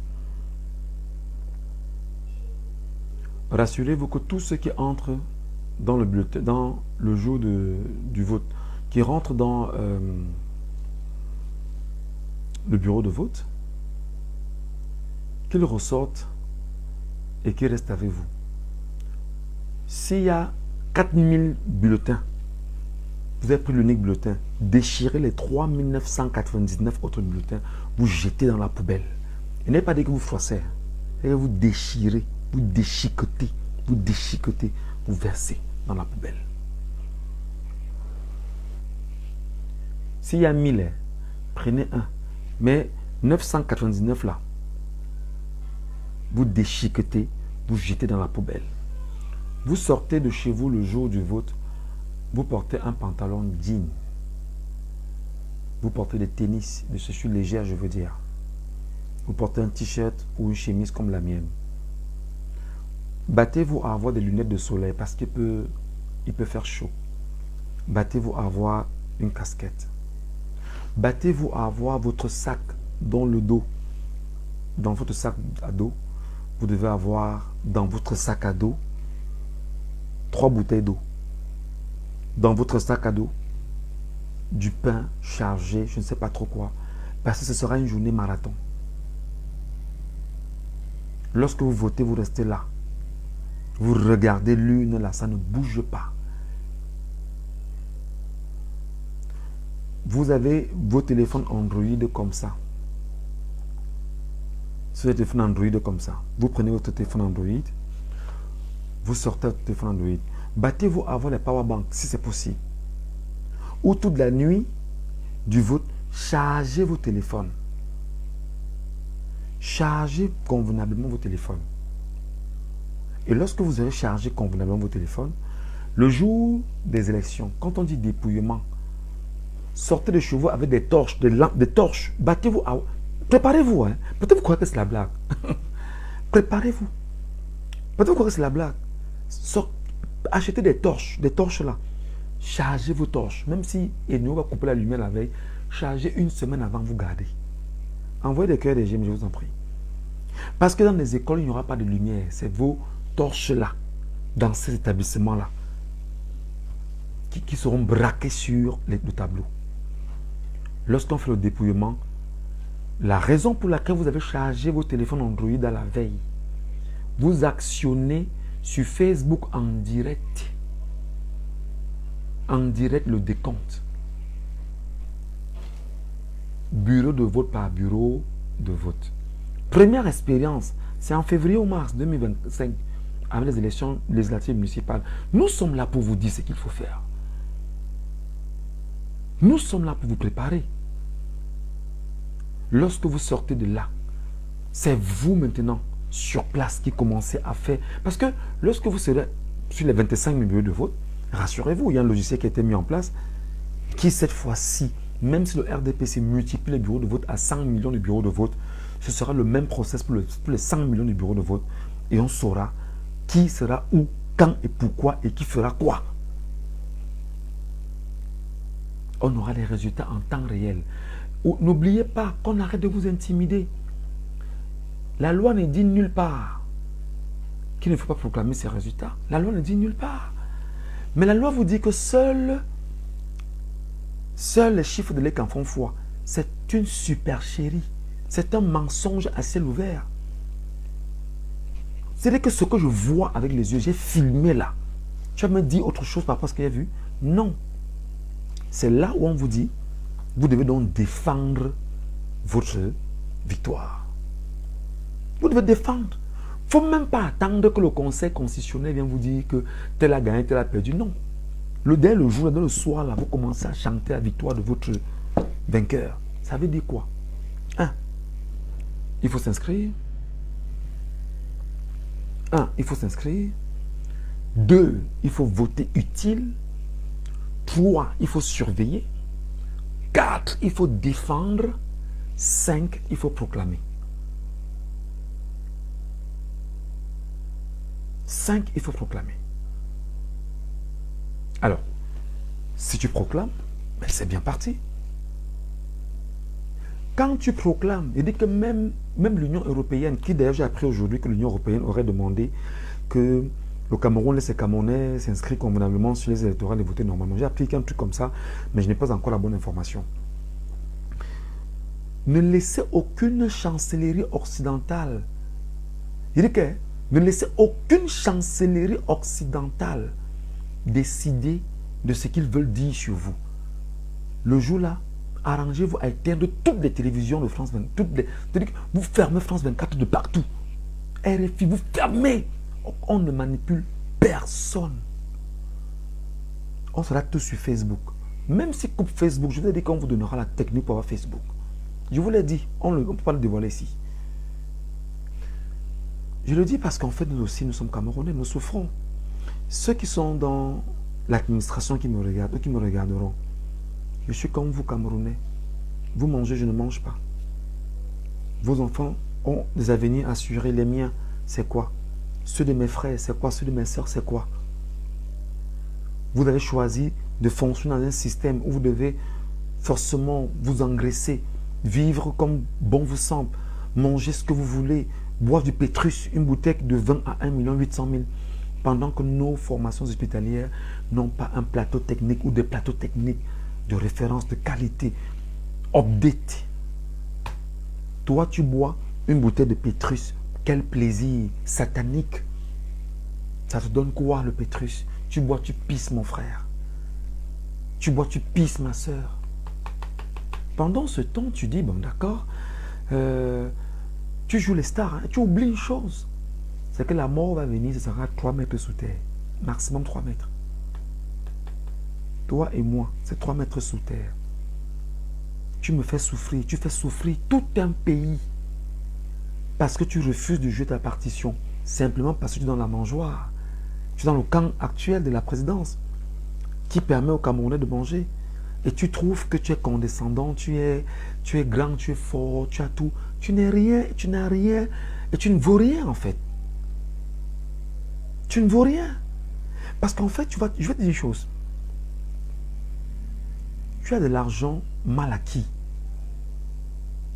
Rassurez-vous que tous ceux qui entrent dans le bulletin, dans le jour du vote, qui rentrent dans le bureau de vote, qu'ils ressortent et qu'ils restent avec vous. S'il y a 4000 bulletins, vous avez pris l'unique bulletin, déchirez les 3999 autres bulletins, vous jetez dans la poubelle. Et n'avez pas dit que vous froissez, et vous déchirez, vous déchiquetez, vous versez dans la poubelle. S'il y a 1000, prenez un. Mais 999 là, vous déchiquetez, vous jetez dans la poubelle. Vous sortez de chez vous le jour du vote, vous portez un pantalon digne. Vous portez des tennis, des chaussures légères, je veux dire. Vous portez un t-shirt ou une chemise comme la mienne. Battez-vous à avoir des lunettes de soleil parce qu'il peut faire chaud. Battez-vous à avoir une casquette. Battez-vous à avoir votre sac dans le dos. Dans votre sac à dos, vous devez avoir dans votre sac à dos 3 bouteilles d'eau. Dans votre sac à dos, du pain chargé, je ne sais pas trop quoi, parce que ce sera une journée marathon. Lorsque vous votez, vous restez là. Vous regardez l'urne là, ça ne bouge pas. Vous avez vos téléphones Android comme ça. Sur les téléphones Android comme ça. Vous prenez votre téléphone Android, vous sortez votre téléphone Android. Battez-vous à avoir les powerbanks si c'est possible. Ou toute la nuit du vote, chargez vos téléphones. Chargez convenablement vos téléphones. Et lorsque vous aurez chargé convenablement vos téléphones, le jour des élections, quand on dit dépouillement, sortez de chez vous avec des torches, des lampes, des torches. Battez-vous à... Préparez-vous. Hein. Peut-être vous croyez que c'est la blague. Préparez-vous. Peut-être vous croyez que c'est la blague. Achetez des torches là. Chargez vos torches. Même si Enio va couper la lumière la veille, chargez une semaine avant, vous gardez. Envoyez des cœurs, des j'aime, je vous en prie. Parce que dans les écoles, il n'y aura pas de lumière. C'est vos torches là, dans ces établissements-là, qui seront braqués sur le tableau. Lorsqu'on fait le dépouillement, la raison pour laquelle vous avez chargé vos téléphones Android à la veille, vous actionnez sur Facebook en direct le décompte. Bureau de vote par bureau de vote. Première expérience, c'est en février ou mars 2025, avec les élections législatives municipales. Nous sommes là pour vous dire ce qu'il faut faire. Nous sommes là pour vous préparer. Lorsque vous sortez de là, c'est vous maintenant, sur place, qui commencez à faire. Parce que lorsque vous serez sur les 25 000 bureaux de vote, rassurez-vous, il y a un logiciel qui a été mis en place qui, cette fois-ci, même si le RDPC multiplie les bureaux de vote à 100 millions de bureaux de vote, ce sera le même process pour les 100 millions de bureaux de vote. Et on saura qui sera où, quand et pourquoi et qui fera quoi. On aura les résultats en temps réel. N'oubliez pas qu'on arrête de vous intimider. La loi ne dit nulle part qu'il ne faut pas proclamer ces résultats. La loi ne dit nulle part. Mais la loi vous dit que seuls les chiffres de l'EC en font foi. C'est une supercherie. C'est un mensonge à ciel ouvert. C'est-à-dire que ce que je vois avec les yeux, j'ai filmé là. Tu vas me dire autre chose par rapport à ce que j'ai vu? Non. C'est là où on vous dit, vous devez donc défendre votre victoire. Vous devez défendre. Il ne faut même pas attendre que le Conseil constitutionnel vienne vous dire que tel a gagné, tel a perdu. Non. Dès le jour, dès le soir, là, vous commencez à chanter la victoire de votre vainqueur. Ça veut dire quoi? 1. Il faut s'inscrire. 1. Il faut s'inscrire. 2. Il faut voter utile. 3. Il faut surveiller. 4. Il faut défendre. 5. Il faut proclamer. 5. Il faut proclamer. Alors, si tu proclames, ben c'est bien parti. Quand tu proclames, il dit que même l'Union européenne, qui d'ailleurs j'ai appris aujourd'hui que l'Union européenne aurait demandé que le Cameroun laisse les Camerounais s'inscrire convenablement sur les électorales et voter normalement. J'ai appris un truc comme ça, mais je n'ai pas encore la bonne information. Ne laissez aucune chancellerie occidentale. Il dit que ne laissez aucune chancellerie occidentale décider de ce qu'ils veulent dire sur vous. Le jour-là, arrangez-vous à éteindre toutes les télévisions de France 24. Vous fermez France 24 de partout. RFI, vous fermez. On ne manipule personne. On sera tous sur Facebook. Même si coupe Facebook, je vous ai dit qu'on vous donnera la technique pour avoir Facebook. Je vous l'ai dit, on ne peut pas le dévoiler ici. Je le dis parce qu'en fait, nous aussi, nous sommes Camerounais, nous souffrons. Ceux qui sont dans l'administration qui me regardent, eux qui me regarderont, je suis comme vous, Camerounais. Vous mangez, je ne mange pas. Vos enfants ont des avenirs assurés. Les miens, c'est quoi? Ceux de mes frères, c'est quoi? Ceux de mes soeurs, c'est quoi? Vous avez choisi de fonctionner dans un système où vous devez forcément vous engraisser, vivre comme bon vous semble, manger ce que vous voulez, boire du Pétrus, une bouteille de 20 à 1 800 000, pendant que nos formations hospitalières n'ont pas un plateau technique ou des plateaux techniques de référence, de qualité, update. Toi, tu bois une bouteille de Pétrus. Quel plaisir satanique. Ça te donne quoi, le Pétrus? Tu bois, tu pisses, mon frère. Tu bois, tu pisses, ma soeur. Pendant ce temps, tu dis, bon d'accord, tu joues les stars, hein, tu oublies une chose. C'est que la mort va venir, ce sera 3 mètres sous terre. Maximum 3 mètres. Toi et moi, c'est 3 mètres sous terre. Tu me fais souffrir, tu fais souffrir tout un pays. Parce que tu refuses de jouer ta partition. Simplement parce que tu es dans la mangeoire. Tu es dans le camp actuel de la présidence qui permet aux Camerounais de manger. Et tu trouves que tu es condescendant, tu es grand, tu es fort, tu as tout. Tu n'es rien, tu n'as rien et tu ne vaux rien en fait. Tu ne vaux rien. Parce qu'en fait, je vais te dire une chose. Tu as de l'argent mal acquis.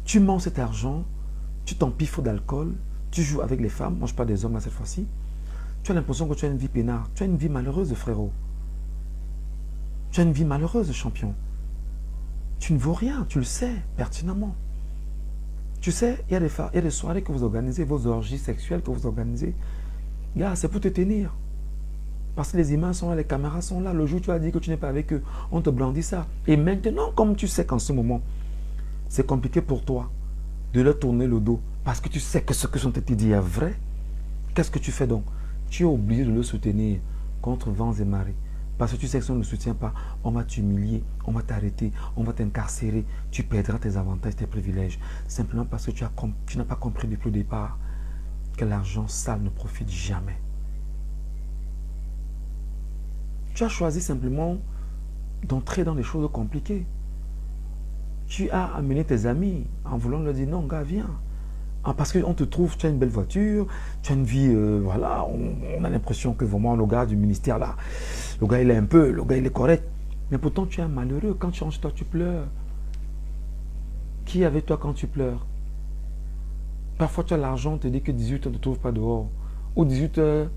Tu manges cet argent, tu t'empiffres d'alcool, tu joues avec les femmes, moi je parle des hommes là cette fois-ci. Tu as l'impression que tu as une vie peinard. Tu as une vie malheureuse, frérot. Tu as une vie malheureuse, champion. Tu ne vaux rien, tu le sais pertinemment. Tu sais, il y a des soirées que vous organisez, vos orgies sexuelles que vous organisez. Gars, c'est pour te tenir. Parce que les images sont là, les caméras sont là. Le jour où tu as dit que tu n'es pas avec eux, on te brandit ça. Et maintenant, comme tu sais qu'en ce moment, c'est compliqué pour toi de leur tourner le dos, parce que tu sais que ce que sont été dit est vrai, qu'est-ce que tu fais donc? Tu es obligé de le soutenir contre vents et marées. parce que tu sais que si on ne le soutient pas, on va t'humilier, on va t'arrêter, on va t'incarcérer, tu perdras tes avantages, tes privilèges. Simplement parce que tu n'as pas compris depuis le départ que l'argent sale ne profite jamais. Tu as choisi simplement d'entrer dans des choses compliquées. Tu as amené tes amis en voulant leur dire non, gars, viens. Ah, parce qu'on te trouve, tu as une belle voiture, tu as une vie, voilà, on a l'impression que vraiment le gars du ministère là, le gars il est correct. Mais pourtant tu es un malheureux, quand tu rentres chez toi, tu pleures. Qui est avec toi quand tu pleures? Parfois tu as l'argent, on te dit que 18 h ne te trouve pas dehors. Ou 18 h,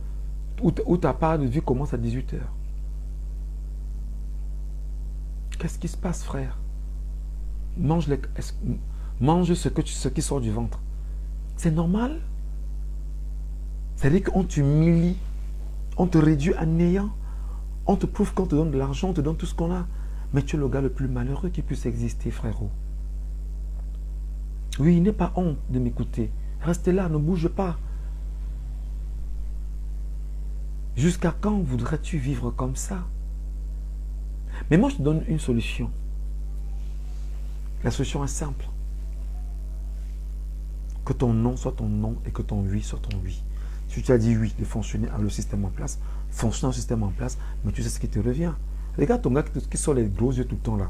ou ta part de vie commence à 18 h. Qu'est-ce qui se passe, frère? Mange ce qui sort du ventre. C'est normal. C'est-à-dire qu'on t'humilie, on te réduit à néant, on te prouve qu'on te donne de l'argent, on te donne tout ce qu'on a. Mais tu es le gars le plus malheureux qui puisse exister, frérot. Oui, il n'est pas honte de m'écouter. Restez là, ne bouge pas. Jusqu'à quand voudrais-tu vivre comme ça? Mais moi, je te donne une solution. La solution est simple. Que ton non soit ton non et que ton oui soit ton oui. Si tu as dit oui de fonctionner avec le système en place, fonctionne le système en place, mais tu sais ce qui te revient. Regarde ton gars qui sort les gros yeux tout le temps là.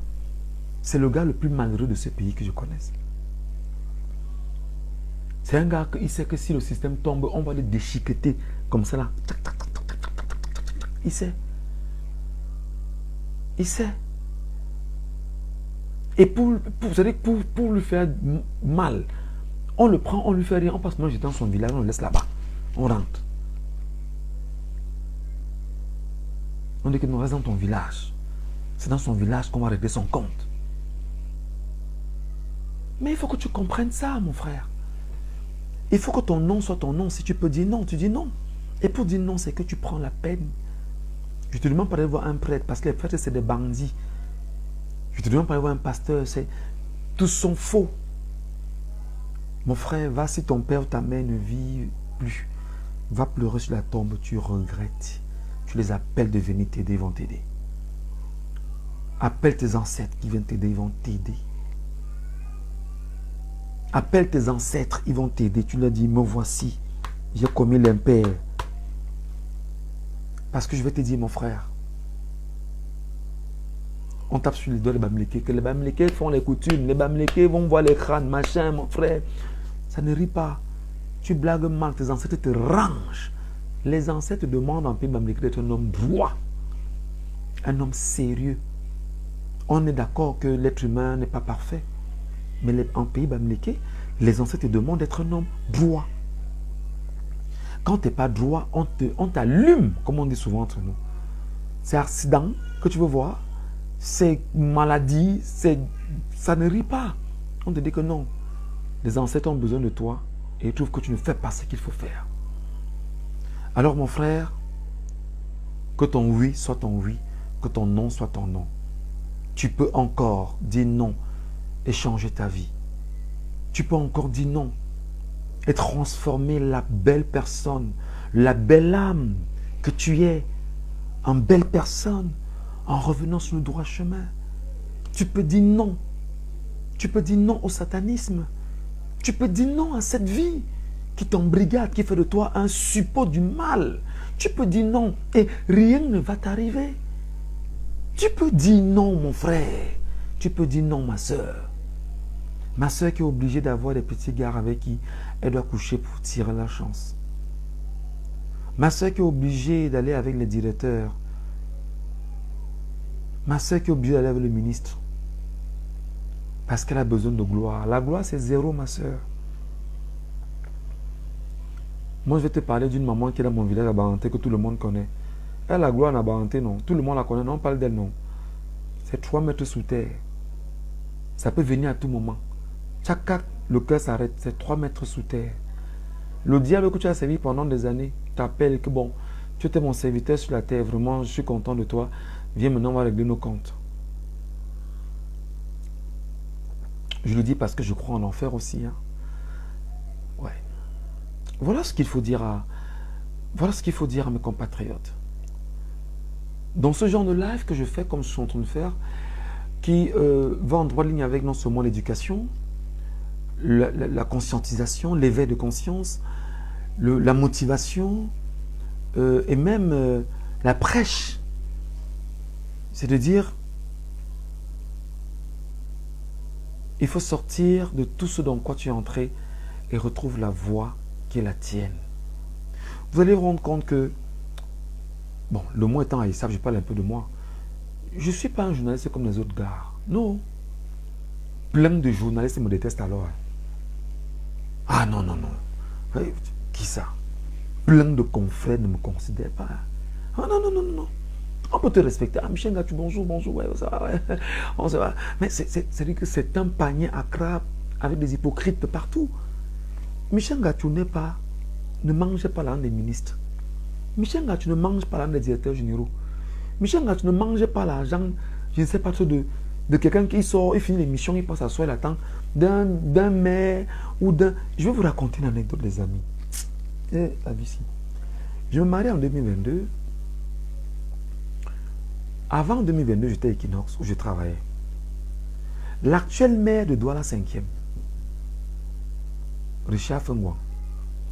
C'est le gars le plus malheureux de ce pays que je connaisse. C'est un gars qui sait que si le système tombe, on va le déchiqueter comme ça là. Il sait. Il sait. Et pour lui faire mal, on le prend, on lui fait rien, on passe manger dans son village, on le laisse là-bas. On rentre. On dit que nous restons dans ton village. C'est dans son village qu'on va régler son compte. Mais il faut que tu comprennes ça, mon frère. Il faut que ton non soit ton non. Si tu peux dire non, tu dis non. Et pour dire non, c'est que tu prends la peine. Je te demande pas d'aller voir un prêtre, parce que les prêtres, c'est des bandits. Je te demande pas d'aller voir un pasteur, tous sont faux. Mon frère, va si ton père ou ta mère ne vit plus. Va pleurer sur la tombe, tu regrettes. Tu les appelles de venir t'aider, ils vont t'aider. Appelle tes ancêtres qui viennent t'aider, ils vont t'aider. Appelle tes ancêtres, ils vont t'aider. Tu leur dis, me voici, j'ai commis l'impair. Parce que je vais te dire, mon frère, on tape sur les doigts les Bamileke, que les Bamileke font les coutumes, les Bamileke vont voir les crânes, machin, mon frère. Ça ne rit pas. Tu blagues mal, tes ancêtres te rangent. Les ancêtres demandent en pays Bamileke d'être un homme droit, un homme sérieux. On est d'accord que l'être humain n'est pas parfait. Mais en pays Bamileke, les ancêtres te demandent d'être un homme droit. Quand tu n'es pas droit, on t'allume, comme on dit souvent entre nous. C'est accident que tu veux voir, c'est maladie, ça ne rit pas. On te dit que non. Les ancêtres ont besoin de toi et ils trouvent que tu ne fais pas ce qu'il faut faire. Alors mon frère, que ton oui soit ton oui, que ton non soit ton non. Tu peux encore dire non et changer ta vie. Tu peux encore dire non et transformer la belle personne, la belle âme que tu es en belle personne en revenant sur le droit chemin. Tu peux dire non. Tu peux dire non au satanisme. Tu peux dire non à cette vie qui t'embrigade, qui fait de toi un suppôt du mal. Tu peux dire non et rien ne va t'arriver. Tu peux dire non, mon frère. Tu peux dire non, ma soeur. Ma soeur qui est obligée d'avoir des petits gars avec qui elle doit coucher pour tirer la chance. Ma soeur qui est obligée d'aller avec les directeurs. Ma soeur qui est obligée d'aller avec le ministre. Parce qu'elle a besoin de gloire. La gloire, c'est zéro, ma soeur. Moi, je vais te parler d'une maman qui est dans mon village à Baranté, que tout le monde connaît. Elle, la gloire à Baranté, non. Tout le monde la connaît, non, on parle d'elle, non. C'est 3 mètres sous terre. Ça peut venir à tout moment. Chaque acte, le cœur s'arrête. C'est 3 mètres sous terre. Le diable que tu as servi pendant des années t'appelle que bon, tu étais mon serviteur sur la terre, vraiment, je suis content de toi. Viens maintenant, on va régler nos comptes. Je le dis parce que je crois en enfer aussi. Hein. Ouais. Voilà ce qu'il faut dire à mes compatriotes. Dans ce genre de live que je fais, comme je suis en train de faire, qui va en droite ligne avec non seulement l'éducation, la conscientisation, l'éveil de conscience, la motivation et même la prêche. C'est de dire, il faut sortir de tout ce dans quoi tu es entré et retrouve la voie qui est la tienne. Vous allez vous rendre compte que, bon, le mot étant haïssable, je parle un peu de moi. Je ne suis pas un journaliste comme les autres gars. Non. Plein de journalistes me détestent alors. Ah non, non, non. Qui ça? Plein de confrères ne me considèrent pas. Ah non, non, non, non. On peut te respecter. Ah, Michel Gatou, bonjour, bonjour. Ouais, ça va, ouais. On se va. Mais c'est-à-dire que c'est un panier à crabe avec des hypocrites de partout. Michel Gatou ne mange pas l'argent des ministres. Michel Gatou ne mange pas l'argent des directeurs généraux. Michel Gatou ne mange pas l'argent, je ne sais pas trop, de quelqu'un qui sort, il finit l'émission, il passe à soi, il attend d'un maire ou d'un... Je vais vous raconter une anecdote, les amis. Et la vie ici. Je me marie en 2022. Avant 2022, j'étais à Equinox où je travaillais. L'actuel maire de Douala 5e, Richard Fengouan,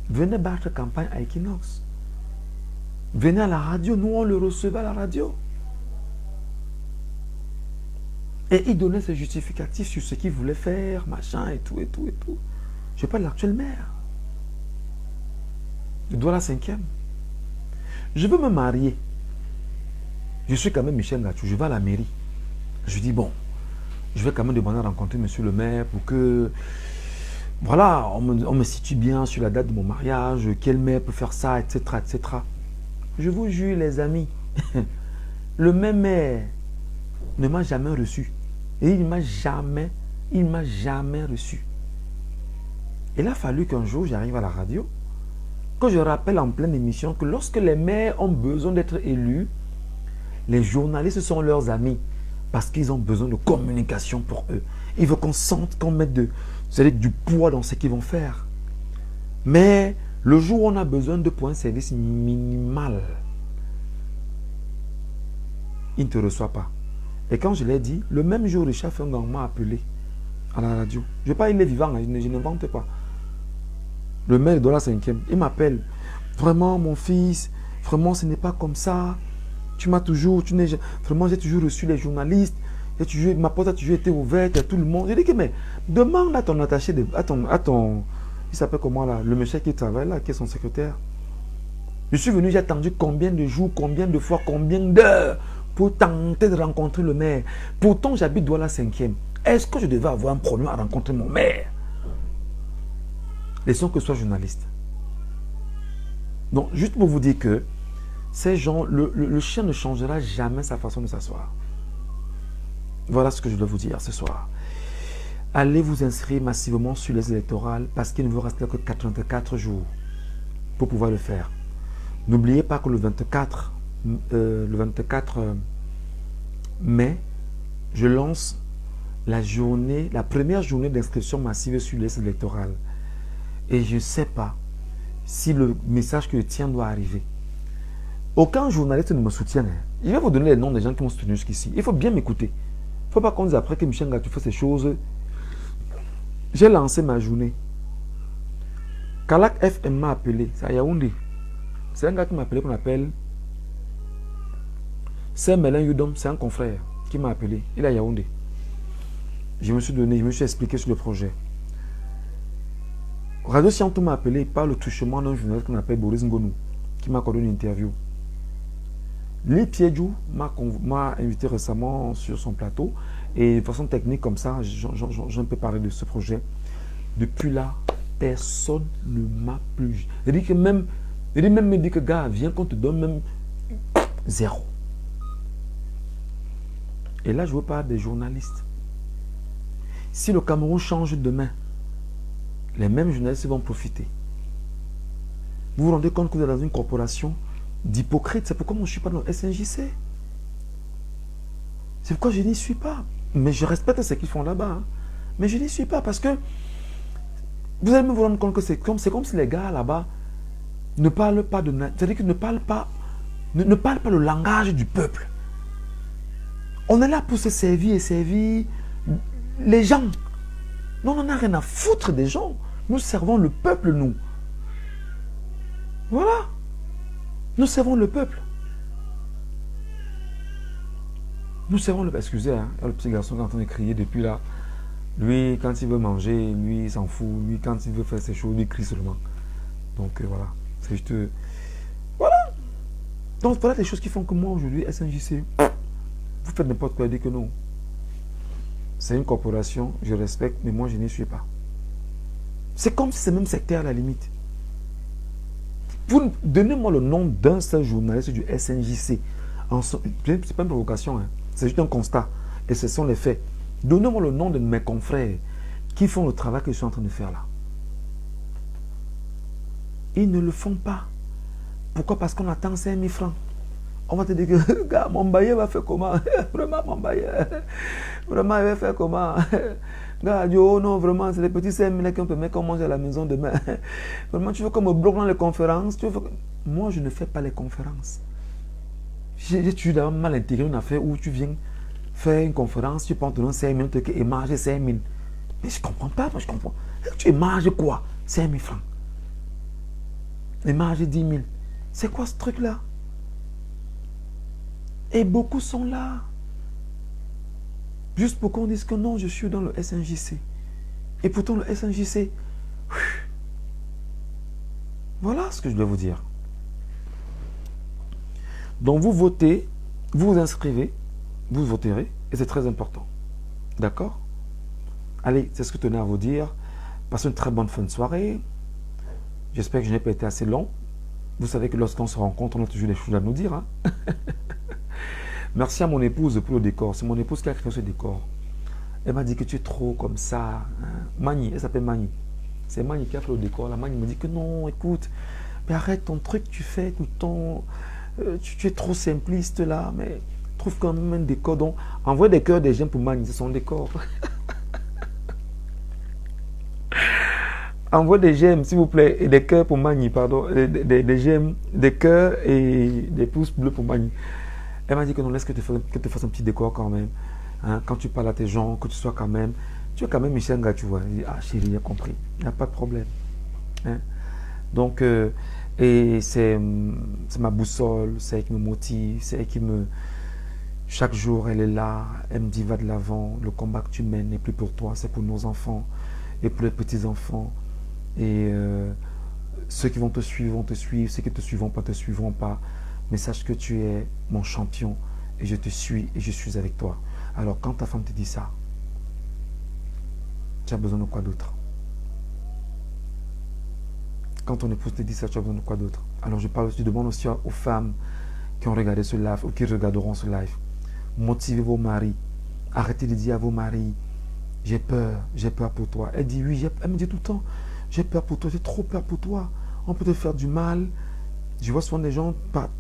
venait battre campagne à Equinox. Venait à la radio, nous on le recevait à la radio. Et il donnait ses justificatifs sur ce qu'il voulait faire, machin, et tout, et tout, et tout. Je parle de l'actuel maire. Je dois la 5e. Je veux me marier. Je suis quand même Michel Gatou, je vais à la mairie. Je dis, bon, je vais quand même demander à rencontrer monsieur le maire pour que, voilà, on me situe bien sur la date de mon mariage, quel maire peut faire ça, etc., etc. Je vous jure, les amis, le même maire ne m'a jamais reçu. Et il ne m'a jamais reçu. Il a fallu qu'un jour, j'arrive à la radio, que je rappelle en pleine émission que lorsque les maires ont besoin d'être élus, les journalistes sont leurs amis parce qu'ils ont besoin de communication pour eux. Ils veulent qu'on sente, qu'on mette du poids dans ce qu'ils vont faire. Mais le jour où on a besoin de points de service minimal, il ne te reçoit pas. Et quand je l'ai dit, le même jour, Richard Fengouan m'a appelé à la radio. Je ne sais pas, il est vivant, je n'invente pas. Le maire de la 5e, il m'appelle. Vraiment, mon fils, vraiment, ce n'est pas comme ça. Tu m'as toujours, vraiment, j'ai toujours reçu les journalistes. Ma porte a toujours été ouverte à tout le monde. Je dis que, mais demande à ton attaché, à ton, il s'appelle comment là, le monsieur qui travaille là, qui est son secrétaire. Je suis venu, j'ai attendu combien de jours, combien de fois, combien d'heures pour tenter de rencontrer le maire. Pourtant, j'habite Douala 5e. Est-ce que je devais avoir un problème à rencontrer mon maire? Laissons que ce soit journaliste. Donc, juste pour vous dire que ces gens, le chien ne changera jamais sa façon de s'asseoir. Voilà ce que je dois vous dire ce soir. Allez vous inscrire massivement sur les électorales parce qu'il ne vous reste que 84 jours pour pouvoir le faire. N'oubliez pas que le 24 mai, je lance la première journée d'inscription massive sur les listes électorales. Et je ne sais pas si le message que je tiens doit arriver. Aucun journaliste ne me soutient. Je vais vous donner les noms des gens qui m'ont soutenu jusqu'ici. Il faut bien m'écouter. Il ne faut pas qu'on dise après que Michel Gatou fait ces choses. J'ai lancé ma journée. Kalak FM m'a appelé. C'est à Yaoundé. C'est un gars qui m'a appelé, qu'on appelle c'est Melin Yudom, c'est un confrère qui m'a appelé. Il est à Yaoundé. Je me suis expliqué sur le projet. Radio Siantou m'a appelé par le truchement d'un journaliste qu'on appelle Boris Ngonou, qui m'a accordé une interview. Lee Piedjou m'a invité récemment sur son plateau et de façon technique comme ça, j'en peux parler de ce projet. Depuis là, personne ne m'a plus. Il dit même me dit que gars, viens qu'on te donne même zéro. Et là, je veux parler des journalistes. Si le Cameroun change demain, les mêmes journalistes vont profiter. Vous vous rendez compte que vous êtes dans une corporation d'hypocrites. C'est pourquoi moi je ne suis pas dans le SNJC. C'est pourquoi je n'y suis pas. Mais je respecte ce qu'ils font là-bas. Hein. Mais je n'y suis pas parce que vous allez me vous rendre compte que c'est comme si les gars là-bas ne parlent pas de... C'est-à-dire qu'ils ne parlent pas le langage du peuple. On est là pour se servir et servir les gens. Non, on n'en a rien à foutre des gens. Nous servons le peuple, nous. Voilà. Nous servons le peuple. Nous servons le peuple. Excusez, hein, le petit garçon qui est en train de crier depuis là. Lui, quand il veut manger, lui, il s'en fout. Lui, quand il veut faire ses choses, lui, il crie seulement. Donc, voilà. C'est juste... voilà. Donc, voilà les choses qui font que moi, aujourd'hui, SNJC, vous faites n'importe quoi, dites que non. C'est une corporation, je respecte, mais moi, je n'y suis pas. C'est comme si c'est le même secteur à la limite. Vous donnez-moi le nom d'un seul journaliste du SNJC. Ce n'est pas une provocation, hein. C'est juste un constat. Et ce sont les faits. Donnez-moi le nom de mes confrères qui font le travail que je suis en train de faire là. Ils ne le font pas. Pourquoi? Parce qu'on attend 5 000 francs. On va te dire que, gars, mon bailleur va faire comment? Vraiment, mon bailleur. Vraiment, il va faire comment? Gars, oh non, vraiment, c'est les petits 5 000 qu'on peut mettre qu'on mange à la maison demain. Vraiment, tu veux qu'on me bloque dans les conférences? Moi, je ne fais pas les conférences. J'ai toujours mal intégré une affaire où tu viens faire une conférence, tu prends ton 5 minutes et marger 5 000. Mais je ne comprends pas, moi je comprends. Tu émarges quoi? 5 000 francs. Émarger 10 000. C'est quoi ce truc-là? Et beaucoup sont là. Juste pour qu'on dise que non, je suis dans le SNJC. Et pourtant le SNJC, voilà ce que je dois vous dire. Donc vous votez, vous vous inscrivez, vous voterez, et c'est très important. D'accord? Allez, c'est ce que je tenais à vous dire. Passez une très bonne fin de soirée. J'espère que je n'ai pas été assez long. Vous savez que lorsqu'on se rencontre, on a toujours des choses à nous dire. Hein? Merci à mon épouse pour le décor. C'est mon épouse qui a créé ce décor. Elle m'a dit que tu es trop comme ça. Hein? Mani, elle s'appelle Mani. C'est Mani qui a fait le décor. La Mani me dit que non, écoute, mais arrête ton truc, tu fais tout le temps. Tu es trop simpliste là, mais trouve quand même un décor. Donc, envoie des cœurs des gens pour Mani, c'est son décor. Envoie des j'aime, s'il vous plaît, et des cœurs pour Mani, pardon. Des j'aime, des cœurs et des pouces bleus pour Mani. Elle m'a dit que non, laisse que tu fasses un petit décor quand même. Hein, quand tu parles à tes gens, que tu sois quand même. Tu es quand même Michel Nga, tu vois. Il dit, ah chérie, j'ai compris. Il n'y a pas de problème. Hein? Donc, et c'est ma boussole, c'est elle qui me motive, c'est elle qui me... Chaque jour, elle est là, elle me dit, va de l'avant, le combat que tu mènes n'est plus pour toi, c'est pour nos enfants et pour les petits-enfants. Et ceux qui vont te suivre, ceux qui ne te suivront pas, te suivront pas. Mais sache que tu es mon champion et je te suis et je suis avec toi. Alors quand ta femme te dit ça, tu as besoin de quoi d'autre? Quand ton épouse te dit ça, tu as besoin de quoi d'autre? Alors je demande aussi aux femmes qui ont regardé ce live ou qui regarderont ce live. Motivez vos maris. Arrêtez de dire à vos maris, j'ai peur pour toi. Elle dit oui, elle me dit tout le temps, j'ai peur pour toi, j'ai trop peur pour toi. On peut te faire du mal. Je vois souvent des gens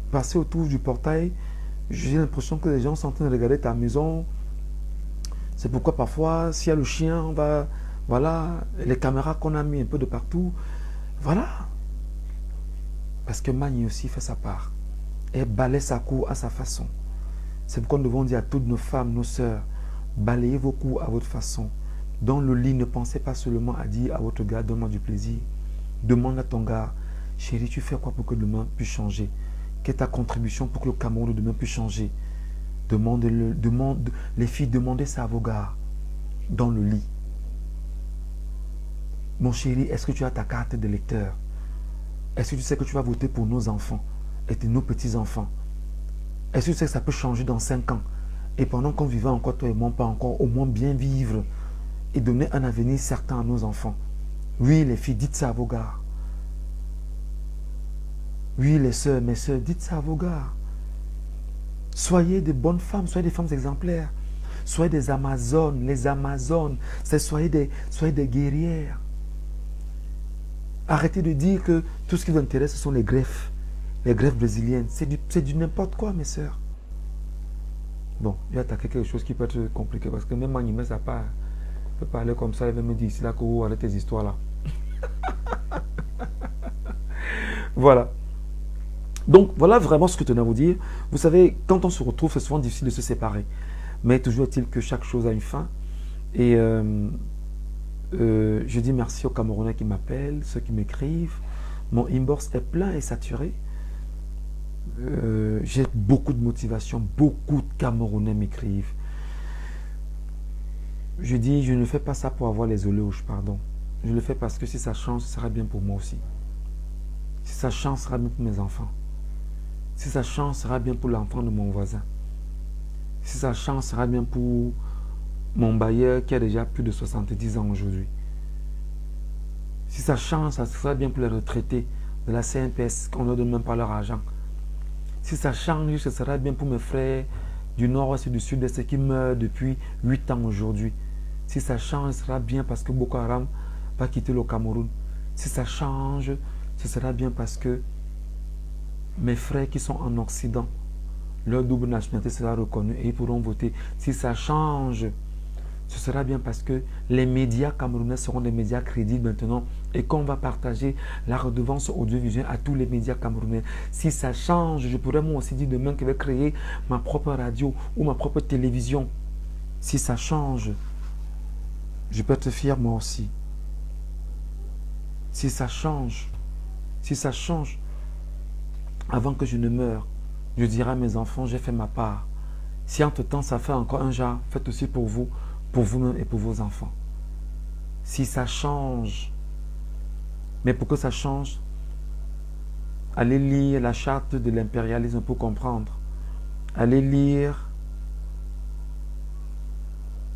passer autour du portail. J'ai l'impression que les gens sont en train de regarder ta maison. C'est pourquoi parfois, s'il y a le chien, on va... Voilà, les caméras qu'on a mis un peu de partout. Voilà. Parce que Mani aussi fait sa part. Elle balaie sa cour à sa façon. C'est pourquoi nous devons dire à toutes nos femmes, nos sœurs, balayez vos cours à votre façon. Dans le lit, ne pensez pas seulement à dire à votre gars, donne-moi du plaisir. Demande à ton gars, chérie, tu fais quoi pour que demain puisse changer? Quelle est ta contribution pour que le Cameroun de demain puisse changer? Les filles, demandez ça à vos gars dans le lit. Mon chéri, est-ce que tu as ta carte d'électeur? Est-ce que tu sais que tu vas voter pour nos enfants et nos petits-enfants? Est-ce que tu sais que ça peut changer dans 5 ans? Et pendant qu'on vivait encore, toi et moi, pas encore, au moins bien vivre et donner un avenir certain à nos enfants. Oui, les filles, dites ça à vos gars. Oui, les sœurs, mes sœurs, dites ça à vos gars. Soyez des bonnes femmes, soyez des femmes exemplaires. Soyez des Amazones, les Amazones. Soyez des guerrières. Arrêtez de dire que tout ce qui vous intéresse, ce sont les greffes brésiliennes. C'est du n'importe quoi, mes sœurs. Bon, j'ai attaqué quelque chose qui peut être compliqué parce que même Manimé, ça peut parler comme ça, il va me dire ici là que arrête tes histoires là. Voilà. Donc, voilà vraiment ce que je tenais à vous dire. Vous savez, quand on se retrouve, c'est souvent difficile de se séparer. Mais toujours est-il que chaque chose a une fin. Et je dis merci aux Camerounais qui m'appellent, ceux qui m'écrivent. Mon inbox est plein et saturé. J'ai beaucoup de motivation, beaucoup de Camerounais m'écrivent. Je dis, je ne fais pas ça pour avoir les oléoches, pardon. Je le fais parce que si ça change, ce sera bien pour moi aussi. Si ça change, ce sera bien pour mes enfants. Si ça change, ce sera bien pour l'enfant de mon voisin. Si ça change, ce sera bien pour mon bailleur qui a déjà plus de 70 ans aujourd'hui. Si ça change, ça sera bien pour les retraités de la CNPS qu'on ne donne même pas leur argent. Si ça change, ce sera bien pour mes frères du nord-ouest et du sud-est qui meurent depuis 8 ans aujourd'hui. Si ça change, ce sera bien parce que Boko Haram va quitter le Cameroun. Si ça change, ce sera bien parce que mes frères qui sont en Occident, leur double nationalité sera reconnue et ils pourront voter. Si ça change, ce sera bien parce que les médias camerounais seront des médias crédibles maintenant et qu'on va partager la redevance audiovisuelle à tous les médias camerounais. Si ça change, je pourrais moi aussi dire demain que je vais créer ma propre radio ou ma propre télévision. Si ça change, je peux être fier moi aussi. Si ça change, avant que je ne meure, je dirai à mes enfants, j'ai fait ma part. Si entre-temps ça fait encore un jar, faites aussi pour vous, pour vous-même et pour vos enfants. Si ça change, mais pour que ça change, allez lire la charte de l'impérialisme pour comprendre. Allez lire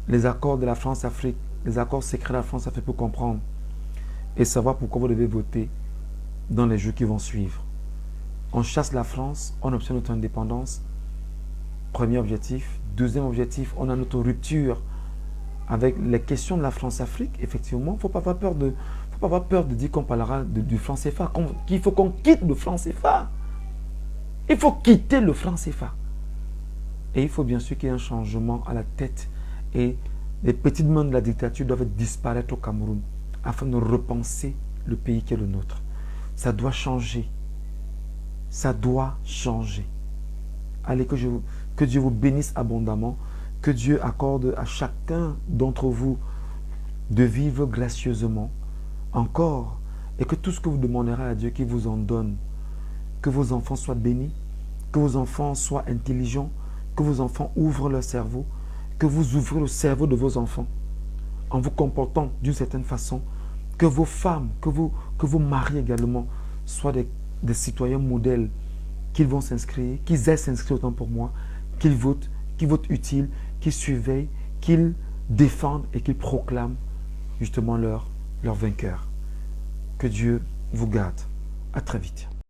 les accords de la France-Afrique, les accords secrets de la France-Afrique pour comprendre et savoir pourquoi vous devez voter dans les jours qui vont suivre. On chasse la France, on obtient notre indépendance. Premier objectif. Deuxième objectif, on a notre rupture avec les questions de la France-Afrique. Effectivement, il ne faut pas avoir peur de dire qu'on parlera du franc CFA, qu'il faut qu'on quitte le franc CFA. Il faut quitter le franc CFA. Et il faut bien sûr qu'il y ait un changement à la tête. Et les petites mains de la dictature doivent disparaître au Cameroun afin de repenser le pays qui est le nôtre. Ça doit changer. Ça doit changer. Allez, que Dieu vous bénisse abondamment. Que Dieu accorde à chacun d'entre vous de vivre gracieusement encore. Et que tout ce que vous demanderez à Dieu, qu'il vous en donne. Que vos enfants soient bénis. Que vos enfants soient intelligents. Que vos enfants ouvrent leur cerveau. Que vous ouvrez le cerveau de vos enfants en vous comportant d'une certaine façon. Que vos femmes, que vos maris également soient des citoyens modèles, qu'ils vont s'inscrire, qu'ils aient s'inscrire autant pour moi, qu'ils votent utile, qu'ils surveillent, qu'ils défendent et qu'ils proclament justement leur vainqueur. Que Dieu vous garde. À très vite.